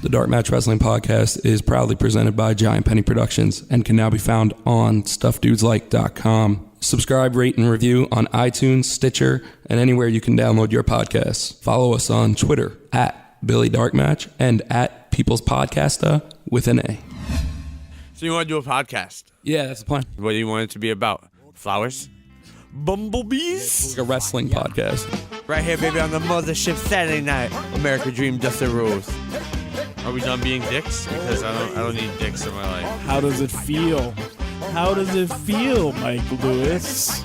The Dark Match Wrestling Podcast is proudly presented by Giant Penny Productions and can now be found on StuffDudesLike.com. Subscribe, rate, and review on iTunes, Stitcher, and anywhere you can download your podcasts. Follow us on Twitter at Billy Darkmatch and at People's Podcasta with an A. So you want to do a podcast? Yeah, that's the plan. What do you want it to be about? Flowers? Bumblebees? It's like a wrestling podcast. Right here, baby, on the mothership Saturday night. America Dream, Dustin Rose. Are we done being dicks? Because I don't need dicks in my life. How does it feel? How does it feel, Mike Lewis?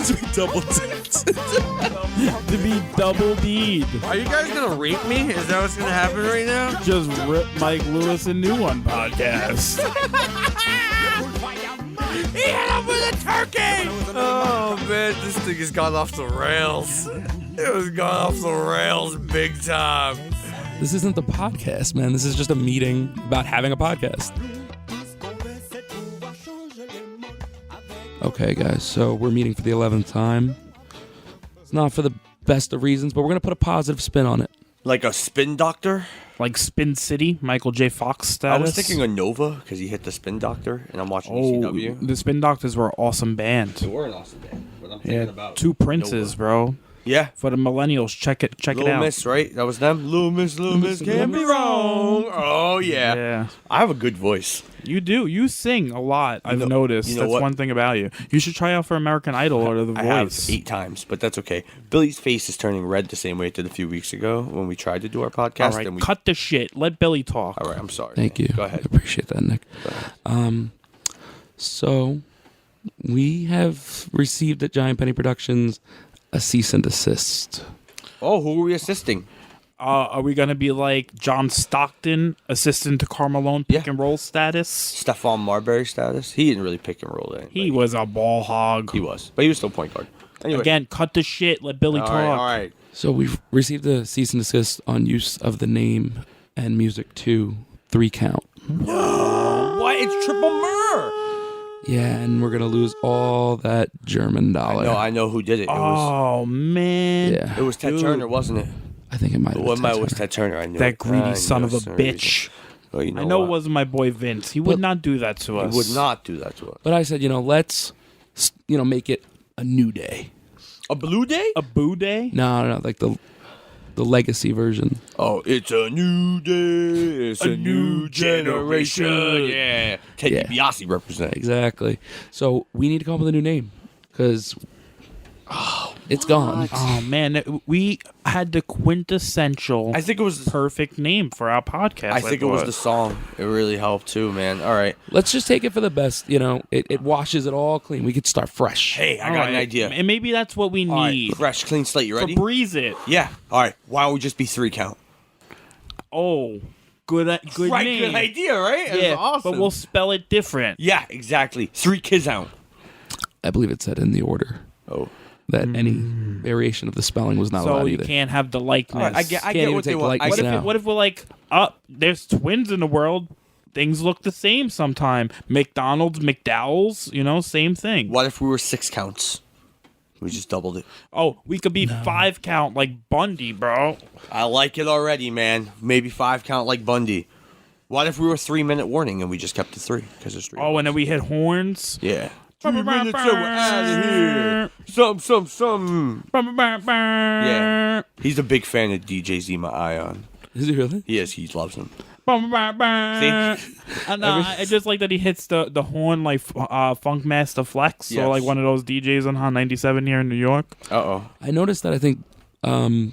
To be double dicked. To be double D'd. Are you guys gonna rape me? Is that what's gonna happen right now? Just rip Mike Lewis a new one podcast. He hit him with a turkey! Oh man, this thing has gone off the rails. It has gone off the rails big time. This isn't the podcast, man. This is just a meeting about having a podcast. Okay, guys, so we're meeting for the 11th time. It's not for the best of reasons, but we're going to put a positive spin on it. Like a spin doctor? Like Spin City, Michael J. Fox status. I was thinking of Nova because he hit the spin doctor, and I'm watching ECW. The Spin Doctors were an awesome band. They were an awesome band, but I'm thinking about two princes, Nova. Bro. Yeah. For the millennials, check it out. Little Miss, right? That was them? Little Miss can't be wrong. Oh, yeah. I have a good voice. You do. You sing a lot, I've noticed. That's one thing about you. You should try out for American Idol or The Voice. I have 8 times, but that's okay. Billy's face is turning red the same way it did a few weeks ago when we tried to do our podcast. All right, cut the shit. Let Billy talk. All right, I'm sorry. Thank you. Go ahead. I appreciate that, Nick. So, we have received at Giant Penny Productions a cease and desist. Oh, who are we assisting? Are we going to be like John Stockton, assistant to Carmelo pick and roll status? Stephon Marbury status? He didn't really pick and roll that. He was a ball hog. He was. But he was still point guard. Anyway. Again, cut the shit. Let Billy talk. All right. So we've received a cease and desist on use of the name and music to 3 Count. No! What? It's triple murder! Yeah, and we're going to lose all that German dollar. I know who did it. Man. Yeah. It was Ted Turner, wasn't it? I think it might have been It was Ted Turner. I knew that it. greedy son of a bitch. Well, I know it wasn't my boy Vince. He would not do that to us. He would not do that to us. But I said, let's, make it a new day. A blue day? A boo day? No, like the legacy version. Oh, it's a new day. It's a new generation. Yeah. Ted DiBiase represents. Exactly. So we need to come up with a new name because it's gone. Oh, man. We had the quintessential I think it was perfect name for our podcast. I think it was the song. It really helped too, man. All right. Let's just take it for the best. It washes it all clean. We could start fresh. Hey, I got an idea. And maybe that's what we need. Right, fresh, clean slate. You ready? Febreze it. Yeah. All right. Why don't we just be 3 Count? Oh, good Right, name. good idea, right? Yeah, That's awesome. but we'll spell it different. Yeah, exactly. 3 Kids Out. I believe it said in the order. Oh. That any variation of the spelling was not allowed So you either. can't have the likeness. Right, I get what they want. What if we're like, there's twins in the world. Things look the same sometime. McDonald's, McDowell's, same thing. What if we were 6 counts? We just doubled it. Oh, we could be 5 count like Bundy, bro. I like it already, man. Maybe 5 count like Bundy. What if we were 3-minute warning and we just kept it 3? Because it's 3. Oh, and then we hit horns? Yeah. 3 minutes and we're out of here. Some. Yeah. He's a big fan of DJ Zima Ion. Is he really? He is. He loves him. And I just like that he hits the horn like Funkmaster Flex, Yes. so like one of those DJs on Hot 97 here in New York. Uh-oh. I noticed that I think Blue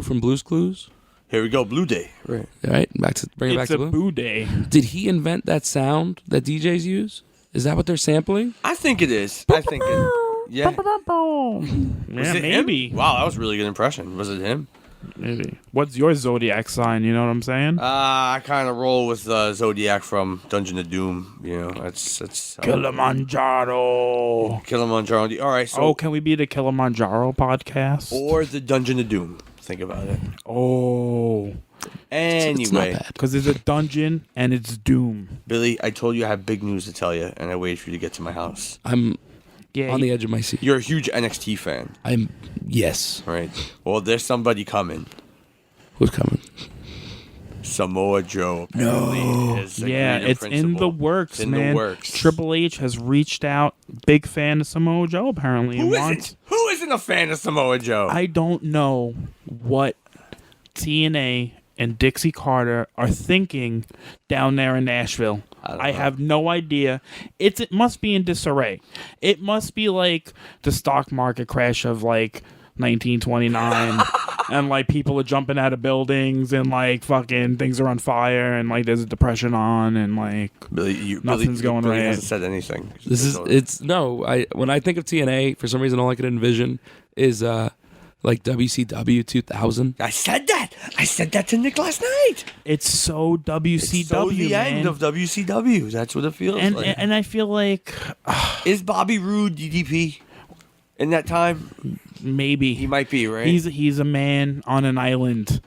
from Blue's Clues. Here we go, Blue Day. Right. All right, bring it back It's to a Blue. boo day. Did he invent that sound that DJs use? Is that what they're sampling? I think it is. I think it. Yeah. Yeah, it maybe. Him? Wow, that was a really good impression. Was it him? Maybe. What's your zodiac sign? You know what I'm saying? I kind of roll with Zodiac from Dungeon of Doom. That's Kilimanjaro. Kilimanjaro. All right. So, can we be the Kilimanjaro podcast? or the Dungeon of Doom. Think about it. Oh. Anyway, it's not bad. Because it's a dungeon and it's doom. Billy, I told you I have big news to tell you, and I waited for you to get to my house. I'm Yeah, on the edge of my seat. You're a huge NXT fan, Yes. right? Well, there's somebody coming. Who's coming? Samoa Joe apparently is it's in the works, in man. the works. Triple H has reached out. Big fan of Samoa Joe, apparently. Who isn't a fan of Samoa Joe? I don't know what TNA and Dixie Carter are thinking down there in Nashville. I have no idea. It must be in disarray. It must be like the stock market crash of like 1929 and like people are jumping out of buildings and like fucking things are on fire and like there's a depression on and like nothing's going Billy right. hasn't said anything. When I think of TNA, for some reason all I can envision is like WCW 2000. I said that to Nick last night. It's so WCW, It's so the man. end of WCW. That's what it feels like. And I feel like Is Bobby Roode DDP in that time? maybe He might be, right? He's a man on an island.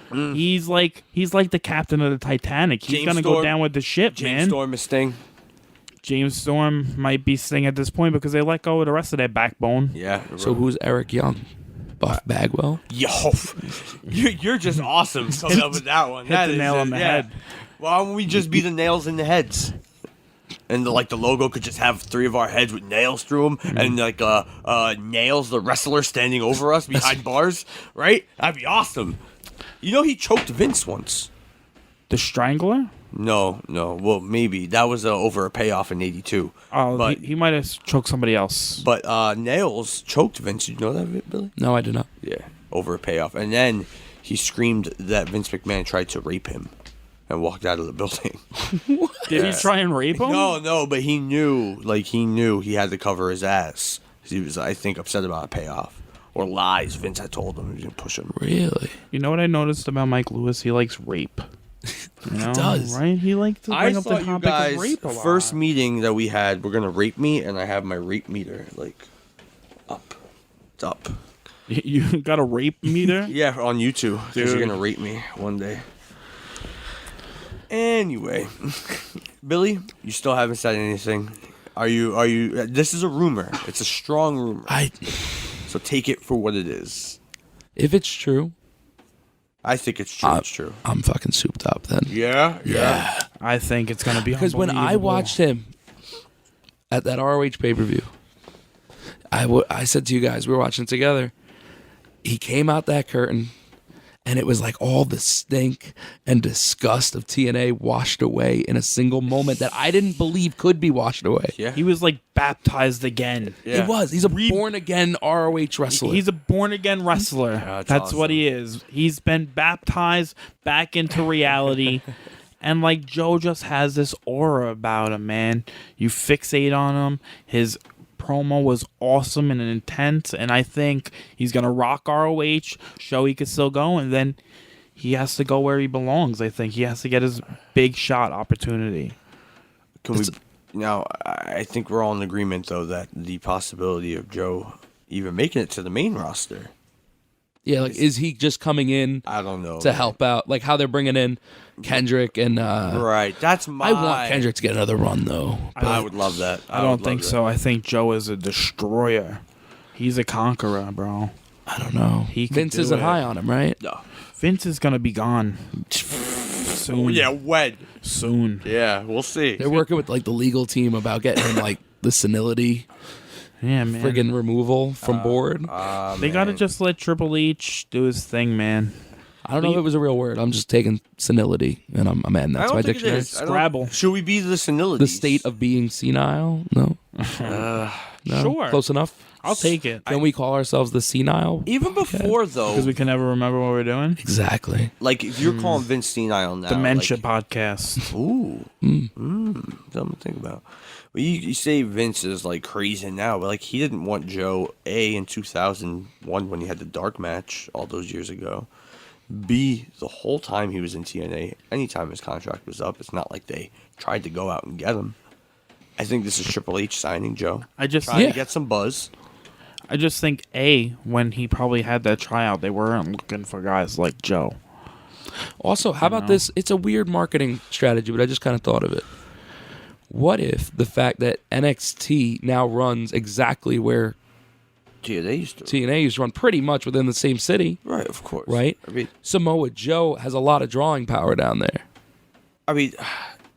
He's like the captain of the Titanic. He's gonna go down with the ship, James man. Storm is Sting. James Storm might be Sting at this point because they let go of the rest of their backbone. Yeah. So who's Eric Young? Buff Bagwell? Yo, you're just awesome coming up with that one. Hit the nail on the head. Why don't we just be the nails in the heads? And the logo could just have 3 of our heads with nails through them, and Nails, the wrestler, standing over us behind bars, right? That'd be awesome. You know he choked Vince once. The Strangler? No. Well, maybe that was over a payoff in '82. Oh, but he might have choked somebody else. But Nails choked Vince. Did you know that, Billy? No, I did not. Yeah, over a payoff, and then he screamed that Vince McMahon tried to rape him, and walked out of the building. Did he try and rape him? No, but he knew he had to cover his ass. He was, I think, upset about a payoff. Or lies Vince had told him he was going to push him. Really? You know what I noticed about Mike Lewis? He likes rape. You know, He does. Right? He likes to bring up the thought you topic guys, of rape a lot. first meeting that we had, we're going to rape me, and I have my rape meter, up. It's up. You got a rape meter? Yeah, on YouTube. Because Dude. you're going to rape me one day. Anyway. Billy, you still haven't said anything. Are you? This is a rumor. It's a strong rumor. So take it for what it is. If it's true, I think it's true. It's true. I'm fucking souped up then. Yeah. I think it's going to be Because when I unbelievable. watched him at that ROH pay-per-view, I said to you guys, we were watching it together, he came out that curtain, and it was like all the stink and disgust of TNA washed away in a single moment that I didn't believe could be washed away. Yeah. He was like baptized again. Yeah. He was. He's a born-again ROH wrestler. He's a born-again wrestler. That's awesome. what he is. He's been baptized back into reality. And like Joe just has this aura about him, man. You fixate on him. His promo was awesome and intense, and I think he's gonna rock ROH, show he could still go, and then he has to go where he belongs. I think he has to get his big shot opportunity. Now, I think we're all in agreement, though, that the possibility of Joe even making it to the main roster. Yeah, like, is he just coming in I don't know. to help out? Like how they're bringing in Kendrick and... Right. That's my... I want Kendrick to get another run, though. I would love that. I don't think so. I think Joe is a destroyer. He's a conqueror, bro. I don't know. He could Vince do isn't it. high on him, right? No. Vince is gonna be gone soon. Yeah, when? Soon. Yeah, we'll see. They're working with like the legal team about getting him like the senility Yeah, man. friggin' removal from board. They gotta just let Triple H do his thing, man. I don't know if it was a real word. I'm just taking senility, and I'm adding that to my dictionary. Scrabble. Should we be the senility? The state of being senile? No. No? Sure. Close enough? I'll take it. Can we call ourselves the senile? Even before, though, Because we can never remember what we're doing. Exactly. like, if you're calling Vince senile now... Dementia like, podcast. ooh. Something to think about. But you say Vince is, like, crazy now, but, like, he didn't want Joe, A, in 2001 when he had the dark match all those years ago. B, the whole time he was in TNA, anytime his contract was up, it's not like they tried to go out and get him. I think this is Triple H signing Joe. Trying to get some buzz. I just think, when he probably had that tryout, they weren't looking for guys like Joe. Also, how about this? It's a weird marketing strategy, but I just kind of thought of it. What if the fact that NXT now runs exactly where TNA used to. TNA used to run pretty much within the same city. Right, of course. Right? I mean, Samoa Joe has a lot of drawing power down there. I mean,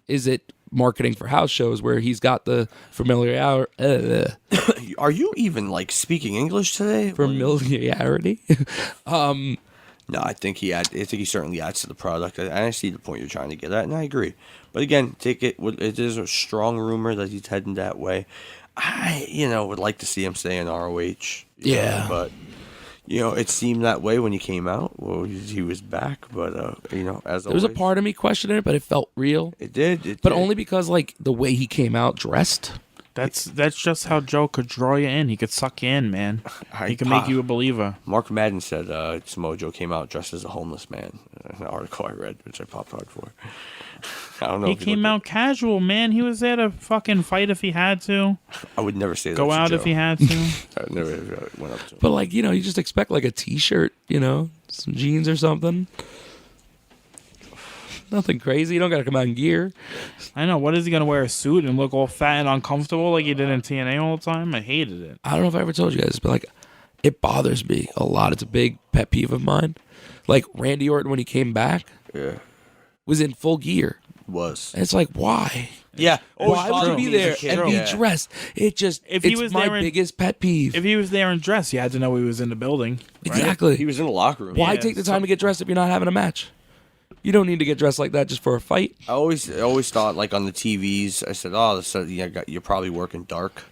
is it marketing for house shows where he's got the familiarity? Are you even like speaking English today? Familiarity? No, I think he certainly adds to the product. I see the point you're trying to get at, and I agree. But again, it is a strong rumor that he's heading that way. I, would like to see him stay in ROH. Yeah. But, it seemed that way when he came out. Well, he was back, but, as there was a part of me questioning it, but it felt real. It did. But only because, like, the way he came out dressed. That's just how Joe could draw you in. He could suck you in, man. He could make you a believer. Mark Madden said Samoa Joe came out dressed as a homeless man. An article I read, which I popped hard for. I don't know. He came out casual, man. He was there to fucking fight if he had to. I would never say that. Go out if he had to. I never went up to him. But, like, you just expect, like, a T-shirt, some jeans or something. Nothing crazy. You don't got to come out in gear. I know. What is he going to wear, a suit and look all fat and uncomfortable like he did in TNA all the time? I hated it. I don't know if I ever told you guys, but, like, it bothers me a lot. It's a big pet peeve of mine. Like, Randy Orton, when he came back, was in full gear. Was. And it's like, why? Yeah. Why would you be there and be dressed? It's my biggest pet peeve. If he was there in dress, you had to know he was in the building. Right? Exactly. He was in the locker room. Why take the time to get dressed if you're not having a match? You don't need to get dressed like that just for a fight. I always thought, like, on the TVs, I said, you're probably working dark.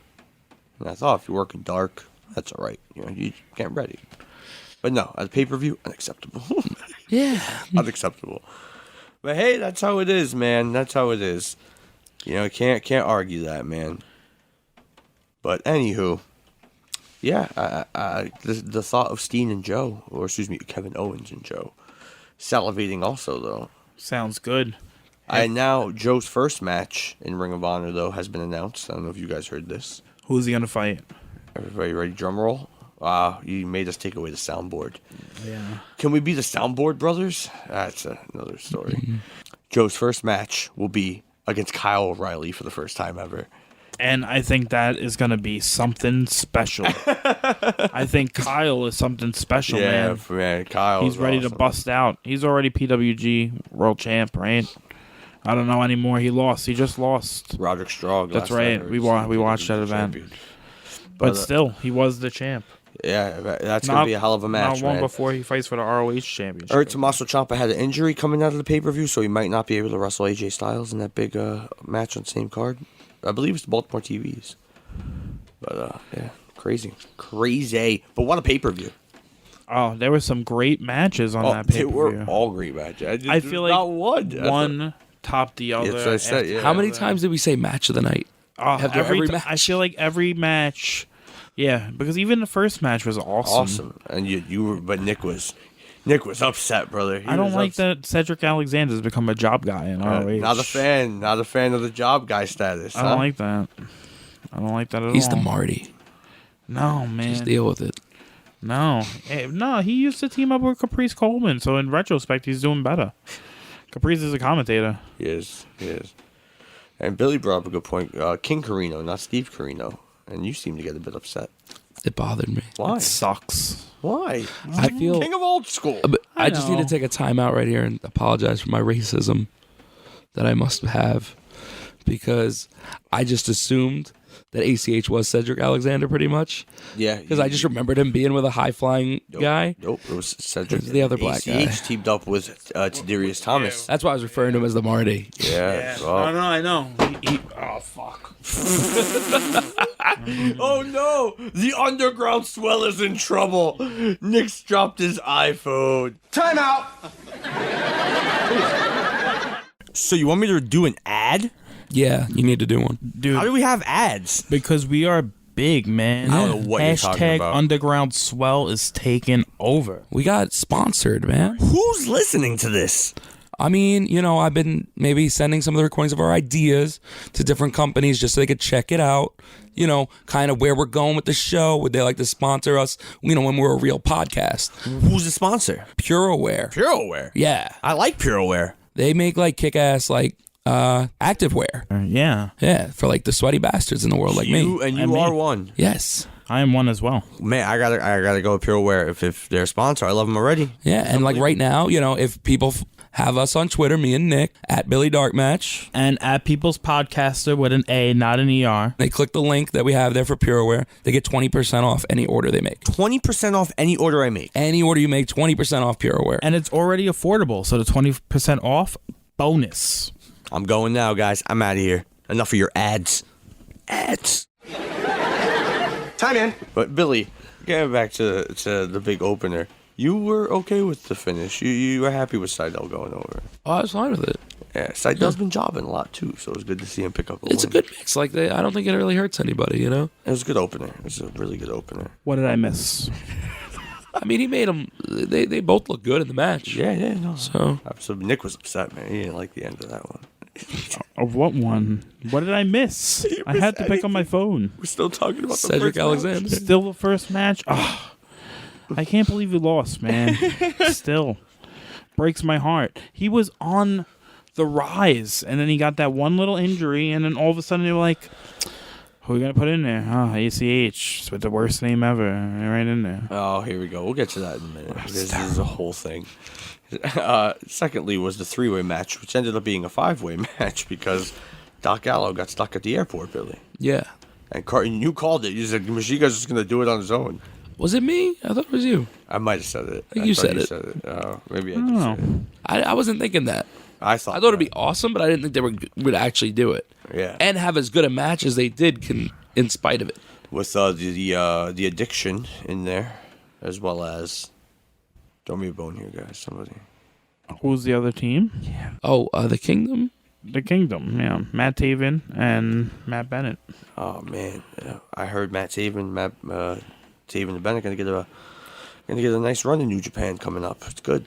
And I thought, if you're working dark, that's all right. You get ready. But no, at pay-per-view, unacceptable. Yeah. Unacceptable. But hey, that's how it is, man. That's how it is. Can't argue that, man. But anywho, yeah, the thought of Steen and Joe, or excuse me, Kevin Owens and Joe, salivating also, though. Sounds good. And now Joe's first match in Ring of Honor, though, has been announced. I don't know if you guys heard this. Who's he going to fight? Everybody ready? Drum roll. You made us take away the soundboard. Yeah. Can we be the soundboard brothers? That's another story. Mm-hmm. Joe's first match will be against Kyle O'Reilly for the first time ever. And I think that is going to be something special. I think Kyle is something special, man. Yeah, man. Kyle. He's ready to bust out. He's already PWG World Champ, right? I don't know anymore. He lost. He just lost. Roderick Strong. That's right. We watched that event. But still, he was the champ. Yeah, that's going to be a hell of a match, not long man. before he fights for the ROH championship. I heard Tommaso Ciampa had an injury coming out of the pay-per-view, so he might not be able to wrestle AJ Styles in that big match on the same card. I believe it's Baltimore TVs. But, yeah, crazy. But what a pay-per-view. Oh, there were some great matches on that pay-per-view. They were all great matches. I feel like not one topped the other. That's what I said, yeah. How many times did we say match of the night? After every match? I feel like every match... Yeah, because even the first match was awesome. And you were, but Nick was upset, brother. I don't like that Cedric Alexander's become a job guy in ROH. Not a fan of the job guy status. I don't like that. I don't like that at all. He's the Marty. No, man. Just deal with it. No. He used to team up with Caprice Coleman, so in retrospect, he's doing better. Caprice is a commentator. He is. And Billy brought up a good point. King Carino, not Steve Carino. And you seem to get a bit upset. It bothered me. Why? It sucks. Why? I feel king of old school. But I just need to take a time out right here and apologize for my racism that I must have, because I just assumed that ACH was Cedric Alexander pretty much. Yeah. Because I just remembered him being with a high-flying guy. Nope, it was Cedric. The other black guy. ACH teamed up with Tadarius Thomas. That's why I was referring to him as the Marty. Yeah. Well. No, I know. Oh, fuck. Oh, no. The underground swell is in trouble. Nick's dropped his iPhone. Time out. So you want me to do an ad? Yeah, you need to do one. Dude, How do we have ads? because we are big, man. I don't know what you're talking about. Underground Swell is taking over. We got sponsored, man. Who's listening to this? I mean, I've been maybe sending some of the recordings of our ideas to different companies just so they could check it out. Kind of where we're going with the show. Would they like to sponsor us, when we're a real podcast? Who's the sponsor? PureAware. PureAware. Yeah. I like PureAware. They make kick-ass activewear. Yeah. Yeah, for the sweaty bastards in the world like me. You are one. Yes. I am one as well. Man, I gotta go Pure Wear if they're a sponsor. I love them already. Yeah, and like right now, you know, if people have us on Twitter, me and Nick, at Billy Dark Match. And at People's Podcaster with an A, not an ER. They click the link that we have there for Pureware. They get 20% off any order they make. 20% off any order I make. Any order you make, 20% off Pureware. And it's already affordable, so the 20% off, bonus. I'm going now, guys. I'm out of here. Enough of your ads. Ads. Time in. But Billy, getting back to the big opener. You were okay with the finish. You were happy with Seidel going over. Oh, I was fine with it. Yeah, Seidel's been jobbing a lot too, so it was good to see him pick up a It's win. a good mix. Like I don't think it really hurts anybody, you know? It was a good opener. It was a really good opener. What did I miss? I mean, he made them. They both look good in the match. Yeah, no. So Nick was upset, man. He didn't like the end of that one. Of what one? What did I miss? I had to pick up my phone. We're still talking about Cedric the first Alexander. Still the first match? Oh, I can't believe you lost, man. Still. Breaks my heart. He was on the rise, and then he got that one little injury, and then all of a sudden they were like, who are we going to put in there? Oh, ACH. With the worst name ever. Right in there. Oh, here we go. We'll get to that in a minute. This is a whole thing. Secondly was the three-way match, which ended up being a five-way match because Doc Gallo got stuck at the airport, Billy. yeah. And you called it. You said Machiga's just going to do it on his own. Was it me? I thought it was you. I might have said it. I think you thought said it. Maybe I just said it. I wasn't thinking that. I thought it'd be awesome, but I didn't think they would actually do it. Yeah. And have as good a match as they did in spite of it. With the addiction in there, as well as... Throw me a bone here, guys. Somebody. Who's the other team? Yeah. Oh, the Kingdom? The Kingdom, yeah. Matt Taven and Matt Bennett. Oh man, I heard Taven and Bennett gonna get a nice run in New Japan coming up. It's good.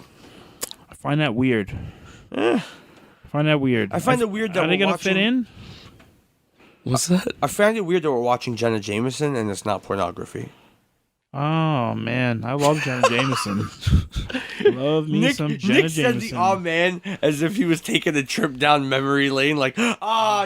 I find that weird. I find it weird that are they gonna fit in? What's that? I find it weird that we're watching Jenna Jameson and it's not pornography. Oh man, I love Jenna Jameson. Love me some Jenna Nick said Jameson. the man as if he was taking a trip down memory lane, like,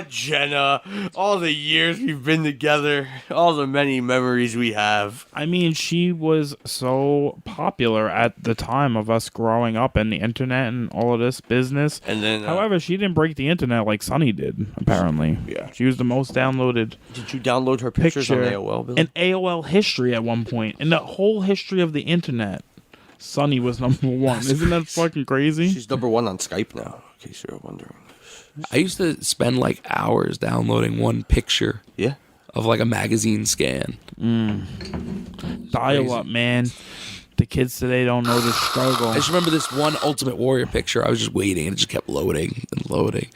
Jenna, all the years we've been together, all the many memories we have. I mean, she was so popular at the time of us growing up in the internet and all of this business. And then, however, she didn't break the internet like Sonny did, apparently. Yeah. She was the most downloaded Did you download her pictures on AOL, Billy? in AOL history at one point. In the whole history of the internet, Sonny was number one. Isn't that fucking crazy? She's number one on Skype now, in case you're wondering. I used to spend like hours downloading one picture Yeah. of like a magazine scan. Dial up, man. The kids today don't know the struggle. I just remember this one Ultimate Warrior picture. I was just waiting, and it just kept loading and loading.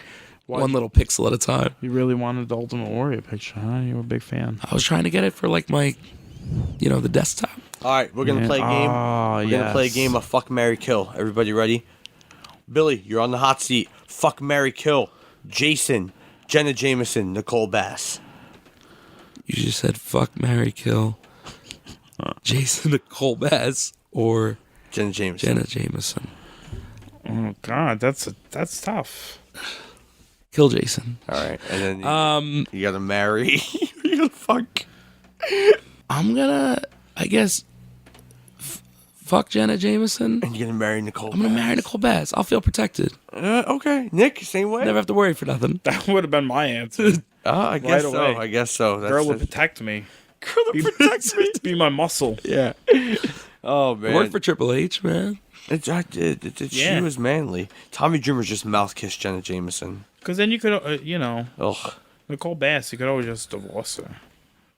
One little pixel at a time. You really wanted the Ultimate Warrior picture, huh? You were a big fan. I was trying to get it for like my, the desktop. All right, we're going to play a game. We're going to play a game of Fuck, Marry, Kill. Everybody ready? Billy, you're on the hot seat. Fuck, Marry, Kill. Jason, Jenna Jameson, Nicole Bass. You just said fuck, marry, kill. Jason Nicole Bass or Jenna Jameson. Jenna Jameson. Oh God, that's tough. Kill Jason. All right, and then you got to marry. You got to fuck. I'm gonna, I guess, fuck Jenna Jameson. And you're going to marry Nicole I'm gonna marry Nicole Bass. I'll feel protected. Okay. Nick, same way? Never have to worry for nothing. That would have been my answer. I guess Right so. away. I guess so. Girl would protect me. Girl would protect me. Be my muscle. Yeah. Oh, man. Work for Triple H, man. I did. Yeah. She was manly. Tommy Dreamer's just mouth kissed Jenna Jameson. Because then you could, Ugh. Nicole Bass, you could always just divorce her.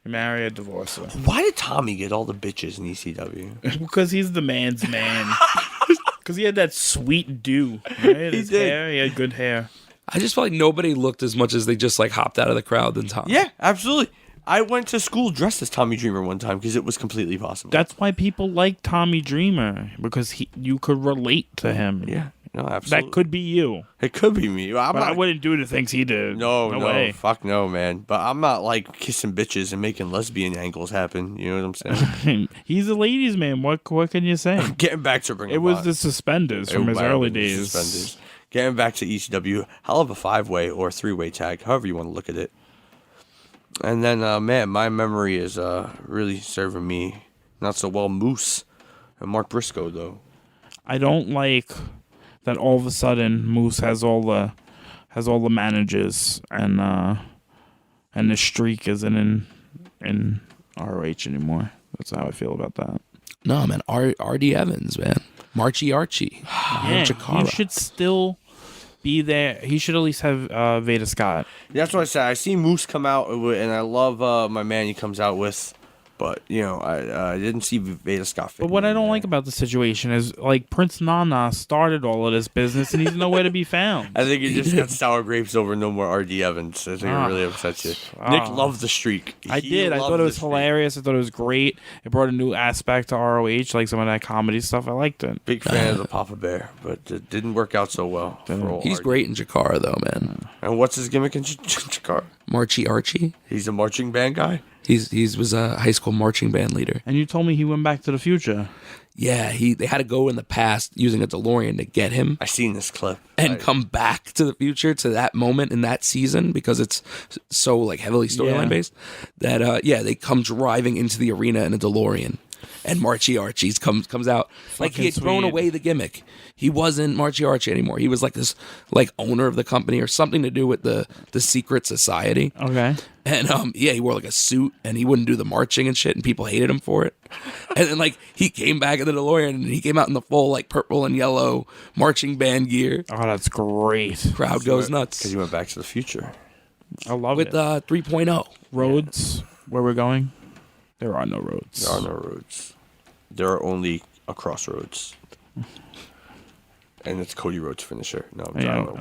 You marry her, divorce her. Why did Tommy get all the bitches in ECW? Because he's the man's man. Because he had that sweet dew. Right? His did. hair, he had good hair. I just felt like nobody looked as much as they just like hopped out of the crowd than Tom. Yeah, absolutely. I went to school dressed as Tommy Dreamer one time because it was completely possible. That's why people like Tommy Dreamer. Because you could relate to him. Yeah, no, absolutely. That could be you. It could be me. But I wouldn't do the things he did. No way. Fuck no, man. But I'm not like kissing bitches and making lesbian angles happen. You know what I'm saying? He's a ladies' man. What can you say? Getting back to Ring It of was Honor. the suspenders from his might have early been the days. suspenders. Getting back to ECW, hell of a 5-way or 3-way tag, however you want to look at it. And then, man, my memory is really serving me not so well. Moose and Mark Briscoe, though. I don't like that all of a sudden Moose has all the managers and the streak isn't in ROH anymore. That's how I feel about that. No, man. R.D. Evans, man. Archie. Yeah, Chikara. he should still be there. He should at least have Veda Scott. That's what I said. I see Moose come out, and I love my man he comes out with. But, you know, I didn't see Veda Scott fit. But what I don't like about the situation is, like, Prince Nana started all of this business, and he's nowhere to be found. I think he just got sour grapes over no more R.D. Evans. I think it really upsets you. Nick loved the streak. I did. I thought it was hilarious. I thought it was great. It brought a new aspect to ROH, like some of that comedy stuff. I liked it. Big fan of the Papa Bear, but it didn't work out so well. He's RD. great in Chikara, though, man. And what's his gimmick in Chikara? Archie. He's a marching band guy? He was a high school marching band leader. And you told me he went back to the future. Yeah, they had to go in the past using a DeLorean to get him. I seen this clip. And come back to the future to that moment in that season because it's so like heavily storyline based that they come driving into the arena in a DeLorean. And Archie comes out like he had thrown away the gimmick. He wasn't Archie anymore. He was like this like owner of the company or something to do with the secret society. Okay. And he wore like a suit and he wouldn't do the marching and shit and people hated him for it. And then like he came back in the DeLorean and he came out in the full like purple and yellow marching band gear. Oh, that's great. Crowd goes nuts. Because he went back to the future. I love with it. 3.0. Roads, where we're going? There are no roads. There are no roads. There are only a crossroads. And it's Cody Rhodes' finisher. No,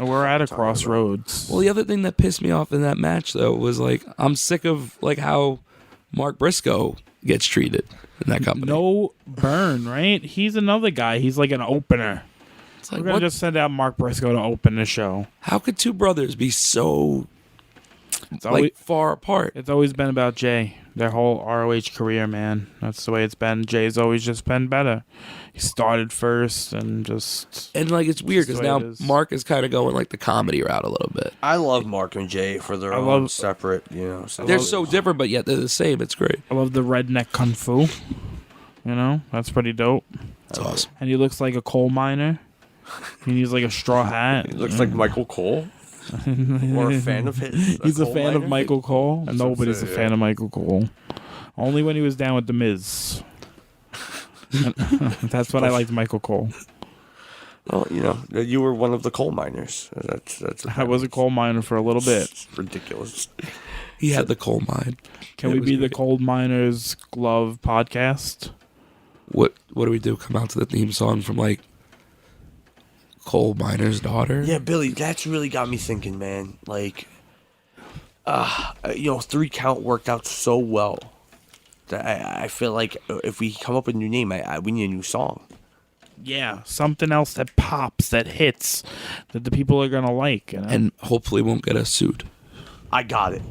we're at a crossroads. Well, the other thing that pissed me off in that match, though, was like I'm sick of like how Mark Briscoe gets treated in that company. No burn, right? He's another guy. He's like an opener. It's like, we're gonna just send out Mark Briscoe to open the show. How could two brothers be so far apart? It's always been about Jay. Their whole ROH career, man. That's the way it's been. Jay's always just been better. He started first and just... And, like, it's weird because now Mark is kind of going, like, the comedy route a little bit. I love Mark and Jay for their own separate, you know... They're so different, but yet they're the same. It's great. I love the redneck kung fu. You know? That's pretty dope. That's awesome. And he looks like a coal miner. He needs, like, a straw hat. He looks like Michael Cole. Or a fan of his. He's a fan of Michael Cole. Nobody's a fan of Michael Cole. Only when he was down with The Miz. That's when I liked Michael Cole. Well, you know, you were one of the coal miners. I was a coal miner for a little bit. It's ridiculous. He had the coal mine. Can we be the Coal Miners Glove podcast? What do we do? Come out to the theme song from like Coal Miner's Daughter? Yeah, Billy, that's really got me thinking, man. Like, 3 count worked out so well that I feel like if we come up with a new name, we need a new song. Yeah, something else that pops, that hits, that the people are gonna like, you know? And hopefully won't get us sued. I got it.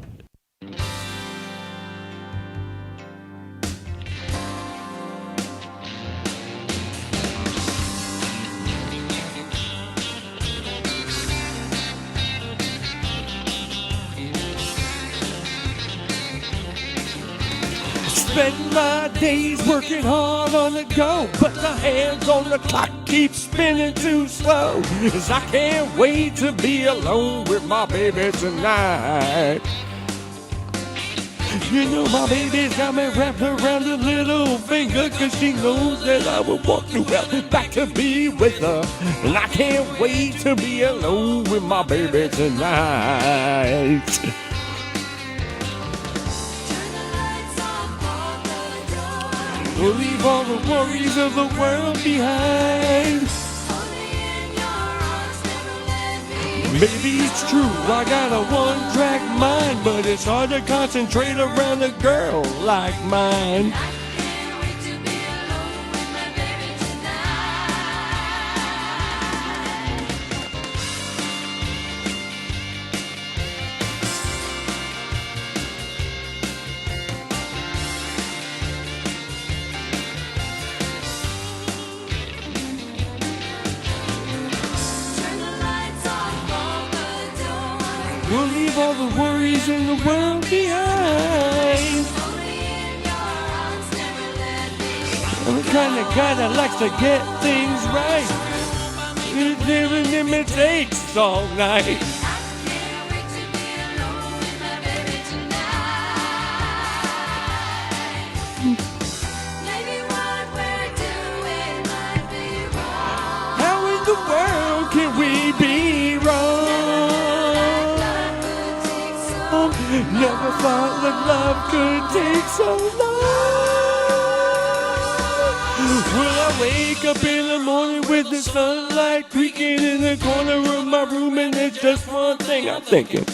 Spend my days working hard on the go, but the hands on the clock keep spinning too slow. 'Cause I can't wait to be alone with my baby tonight. You know my baby's got me wrapped around her little finger, 'cause she knows that I will walk through hell back to be with her. And I can't wait to be alone with my baby tonight. We'll leave all the worries of the world behind. Maybe it's true, I got a one-track mind, but it's hard to concentrate around a girl like mine. We'll leave all the worries in the world behind. I'm the kind of guy that likes to get things right. Even if it takes all night. How in the world can we be wrong? Never thought that love could take so long. Will I wake up in the morning with the sunlight creaking in the corner of my room, and there's just one thing I'm thinking.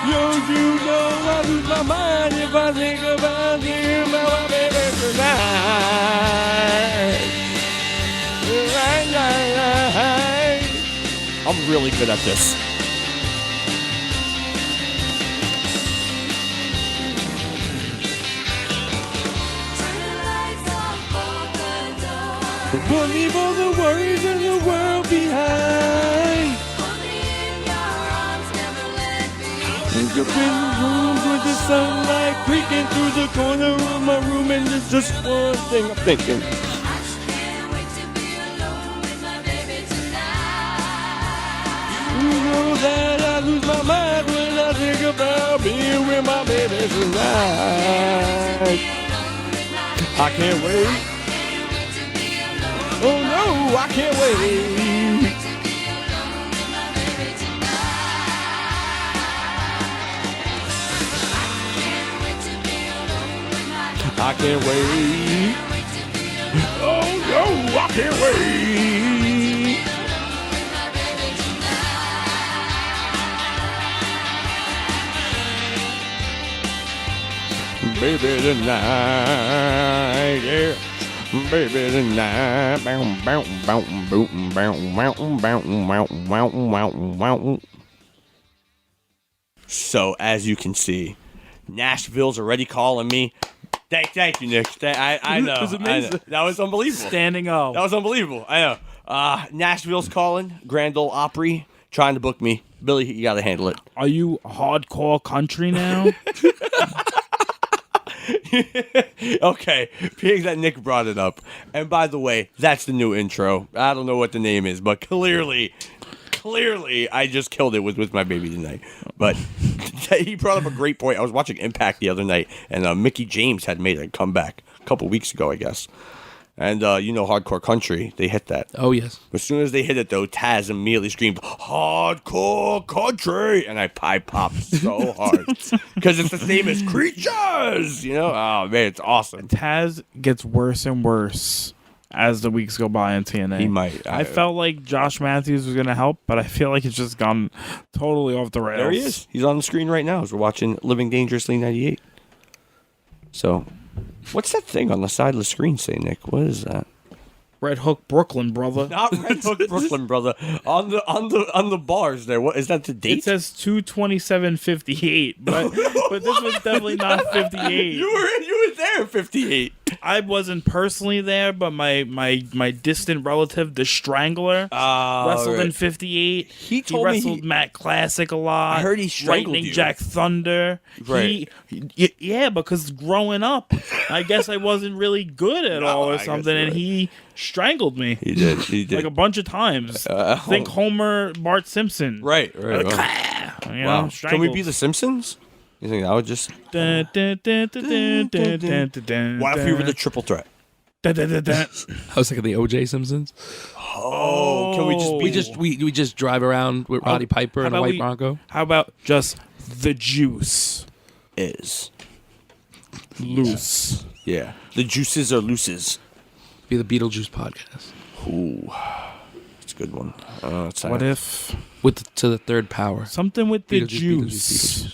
Yo, you know I lose my mind if I think about you, my baby tonight. I'm really good at this. But leave all the worries in the world behind. Think up in the rooms with the sunlight creaking through the corner of my room, and there's just one thing I'm thinking. You know that I lose my mind when I think about being with my baby tonight. I can't wait. Oh no, I can't wait. I can't wait. Oh no, I can't wait. Baby tonight, yeah. Baby tonight. So, as you can see, Nashville's already calling me. Thank you, Nick. I know. It was amazing. I know. That was unbelievable. Standing O. That was unbelievable. I know. Nashville's calling. Grand Ole Opry trying to book me. Billy, you got to handle it. Are you hardcore country now? Okay, being that Nick brought it up. And by the way, that's the new intro. I don't know what the name is, but clearly, I just killed it with my baby tonight. But he brought up a great point. I was watching Impact the other night, and Mickey James had made a comeback a couple weeks ago, I guess. And you know, Hardcore Country, they hit that. Oh, yes. As soon as they hit it, though, Taz immediately screamed, Hardcore Country! And I popped so hard. Because it's the same as Creatures! You know? Oh, man, it's awesome. Taz gets worse and worse as the weeks go by in TNA. He might. I felt like Josh Matthews was going to help, but I feel like it's just gone totally off the rails. There he is. He's on the screen right now as we're watching Living Dangerously 98. So, what's that thing on the side of the screen say, Nick? What is that? Red Hook Brooklyn, brother. Not Red Hook Brooklyn, brother. On the bars there. What is that? The date? It says 2/27/58, but this was definitely not 58. You were there in 58. I wasn't personally there, but my distant relative, the Strangler, wrestled in 58. He told me wrestled Matt Classic a lot. I heard he strangled Lightning you. Jack Thunder. Right. Yeah, because growing up, I guess I wasn't really good at all or I guess something, you're and right. he strangled me. He did. Like a bunch of times. Think Homer, Bart Simpson. Right. Like, Wow. you know, Wow. Can we strangled. be the Simpsons? You think that would just... Dun, dun, dun, dun, dun, dun, dun, dun, dun, What if we were the triple threat? dun, dun, dun, dun. I was thinking the O.J. Simpsons. Oh, can we just be... We just drive around with Roddy Piper How and a about white we- Bronco. How about just the juice is. loose? Yeah. The juices are looses. Be the Beetlejuice podcast Ooh. It's a good one. What if to the third power. something with the Beetlejuice, juice?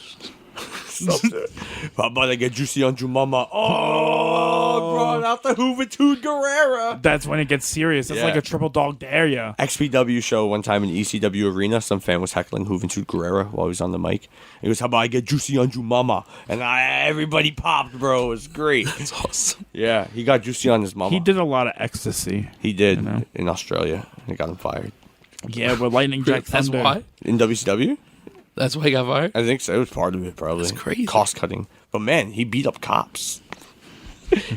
I'm about to get juicy on you, Momma. Oh, brought out the Juventud Guerrera. That's when it gets serious. That's Yeah. like a triple dog dare ya. XPW show one time in ECW Arena. Some fan was heckling Juventud Guerrera while he was on the mic. He goes, how about I get juicy on you, Momma? And everybody popped, bro. It was great. That's awesome. Yeah, he got juicy on his Momma. He did a lot of ecstasy. He did You know? in Australia. They got him fired. Yeah, but Lightning Jack That's Thunder. why? In WCW? That's why he got fired? I think so. It was part of it, probably. That's crazy. Cost cutting. But man, he beat up cops.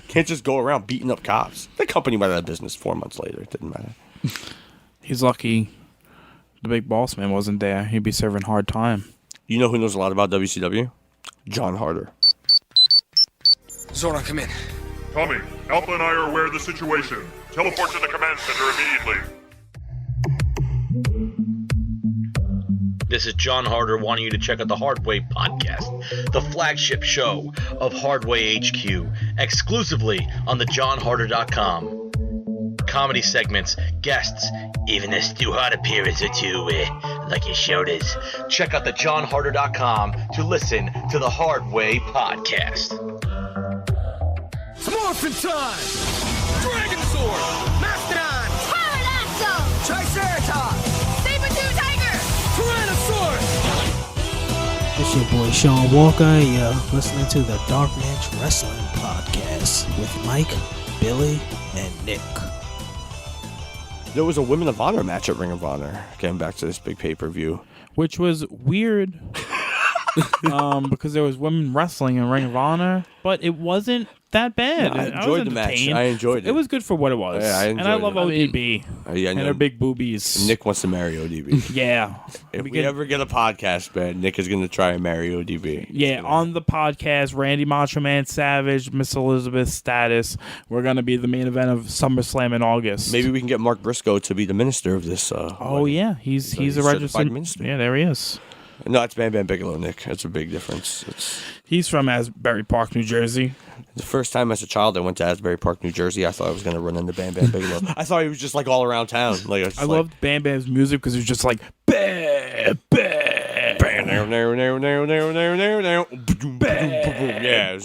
Can't just go around beating up cops. The company went out of business 4 months later. It didn't matter. He's lucky the big boss man wasn't there. He'd be serving hard time. You know who knows a lot about WCW? John Harder. Zordon, come in. Tommy, Alpha and I are aware of the situation. Teleport to the command center immediately. This is John Harder wanting you to check out the Hardway Podcast, the flagship show of Hardway HQ, exclusively on thejohnharder.com. Comedy segments, guests, even a Stu Hart appearance or two, like his show does. Check out thejohnharder.com to listen to the Hardway Podcast. Morphin' time! Dragon Sword! Mastodon! Pterodactyl! Triceratops! Saber-tooth tiger! Tyrannosaurus! It's your boy Sean Walker, and you're listening to the Dark Match Wrestling Podcast with Mike, Billy, and Nick. There was a Women of Honor match at Ring of Honor. Getting back to this big pay-per-view. Which was weird because there was women wrestling in Ring of Honor, but it wasn't that bad. No, I was enjoyed the match. entertained. I enjoyed it. It was good for what it was. Yeah, I and I enjoyed love it. ODB Yeah, I and know. her big boobies. Nick wants to marry ODB. Yeah. If we ever get a podcast, man, Nick is going to try and marry ODB. Yeah, on the podcast, Randy Macho Man Savage, Miss Elizabeth Status. We're going to be the main event of SummerSlam in August. Maybe we can get Mark Briscoe to be the minister of this. Oh, yeah. He's a certified registered minister. Yeah, there he is. No, it's Bam Bam Bigelow, Nick. That's a big difference. He's from Asbury Park, New Jersey. The first time as a child I went to Asbury Park, New Jersey, I thought I was going to run into Bam Bam Bigelow. I thought he was just like all around town. Like I loved Bam Bam's music because it was just like, bah, bah. Yeah, it was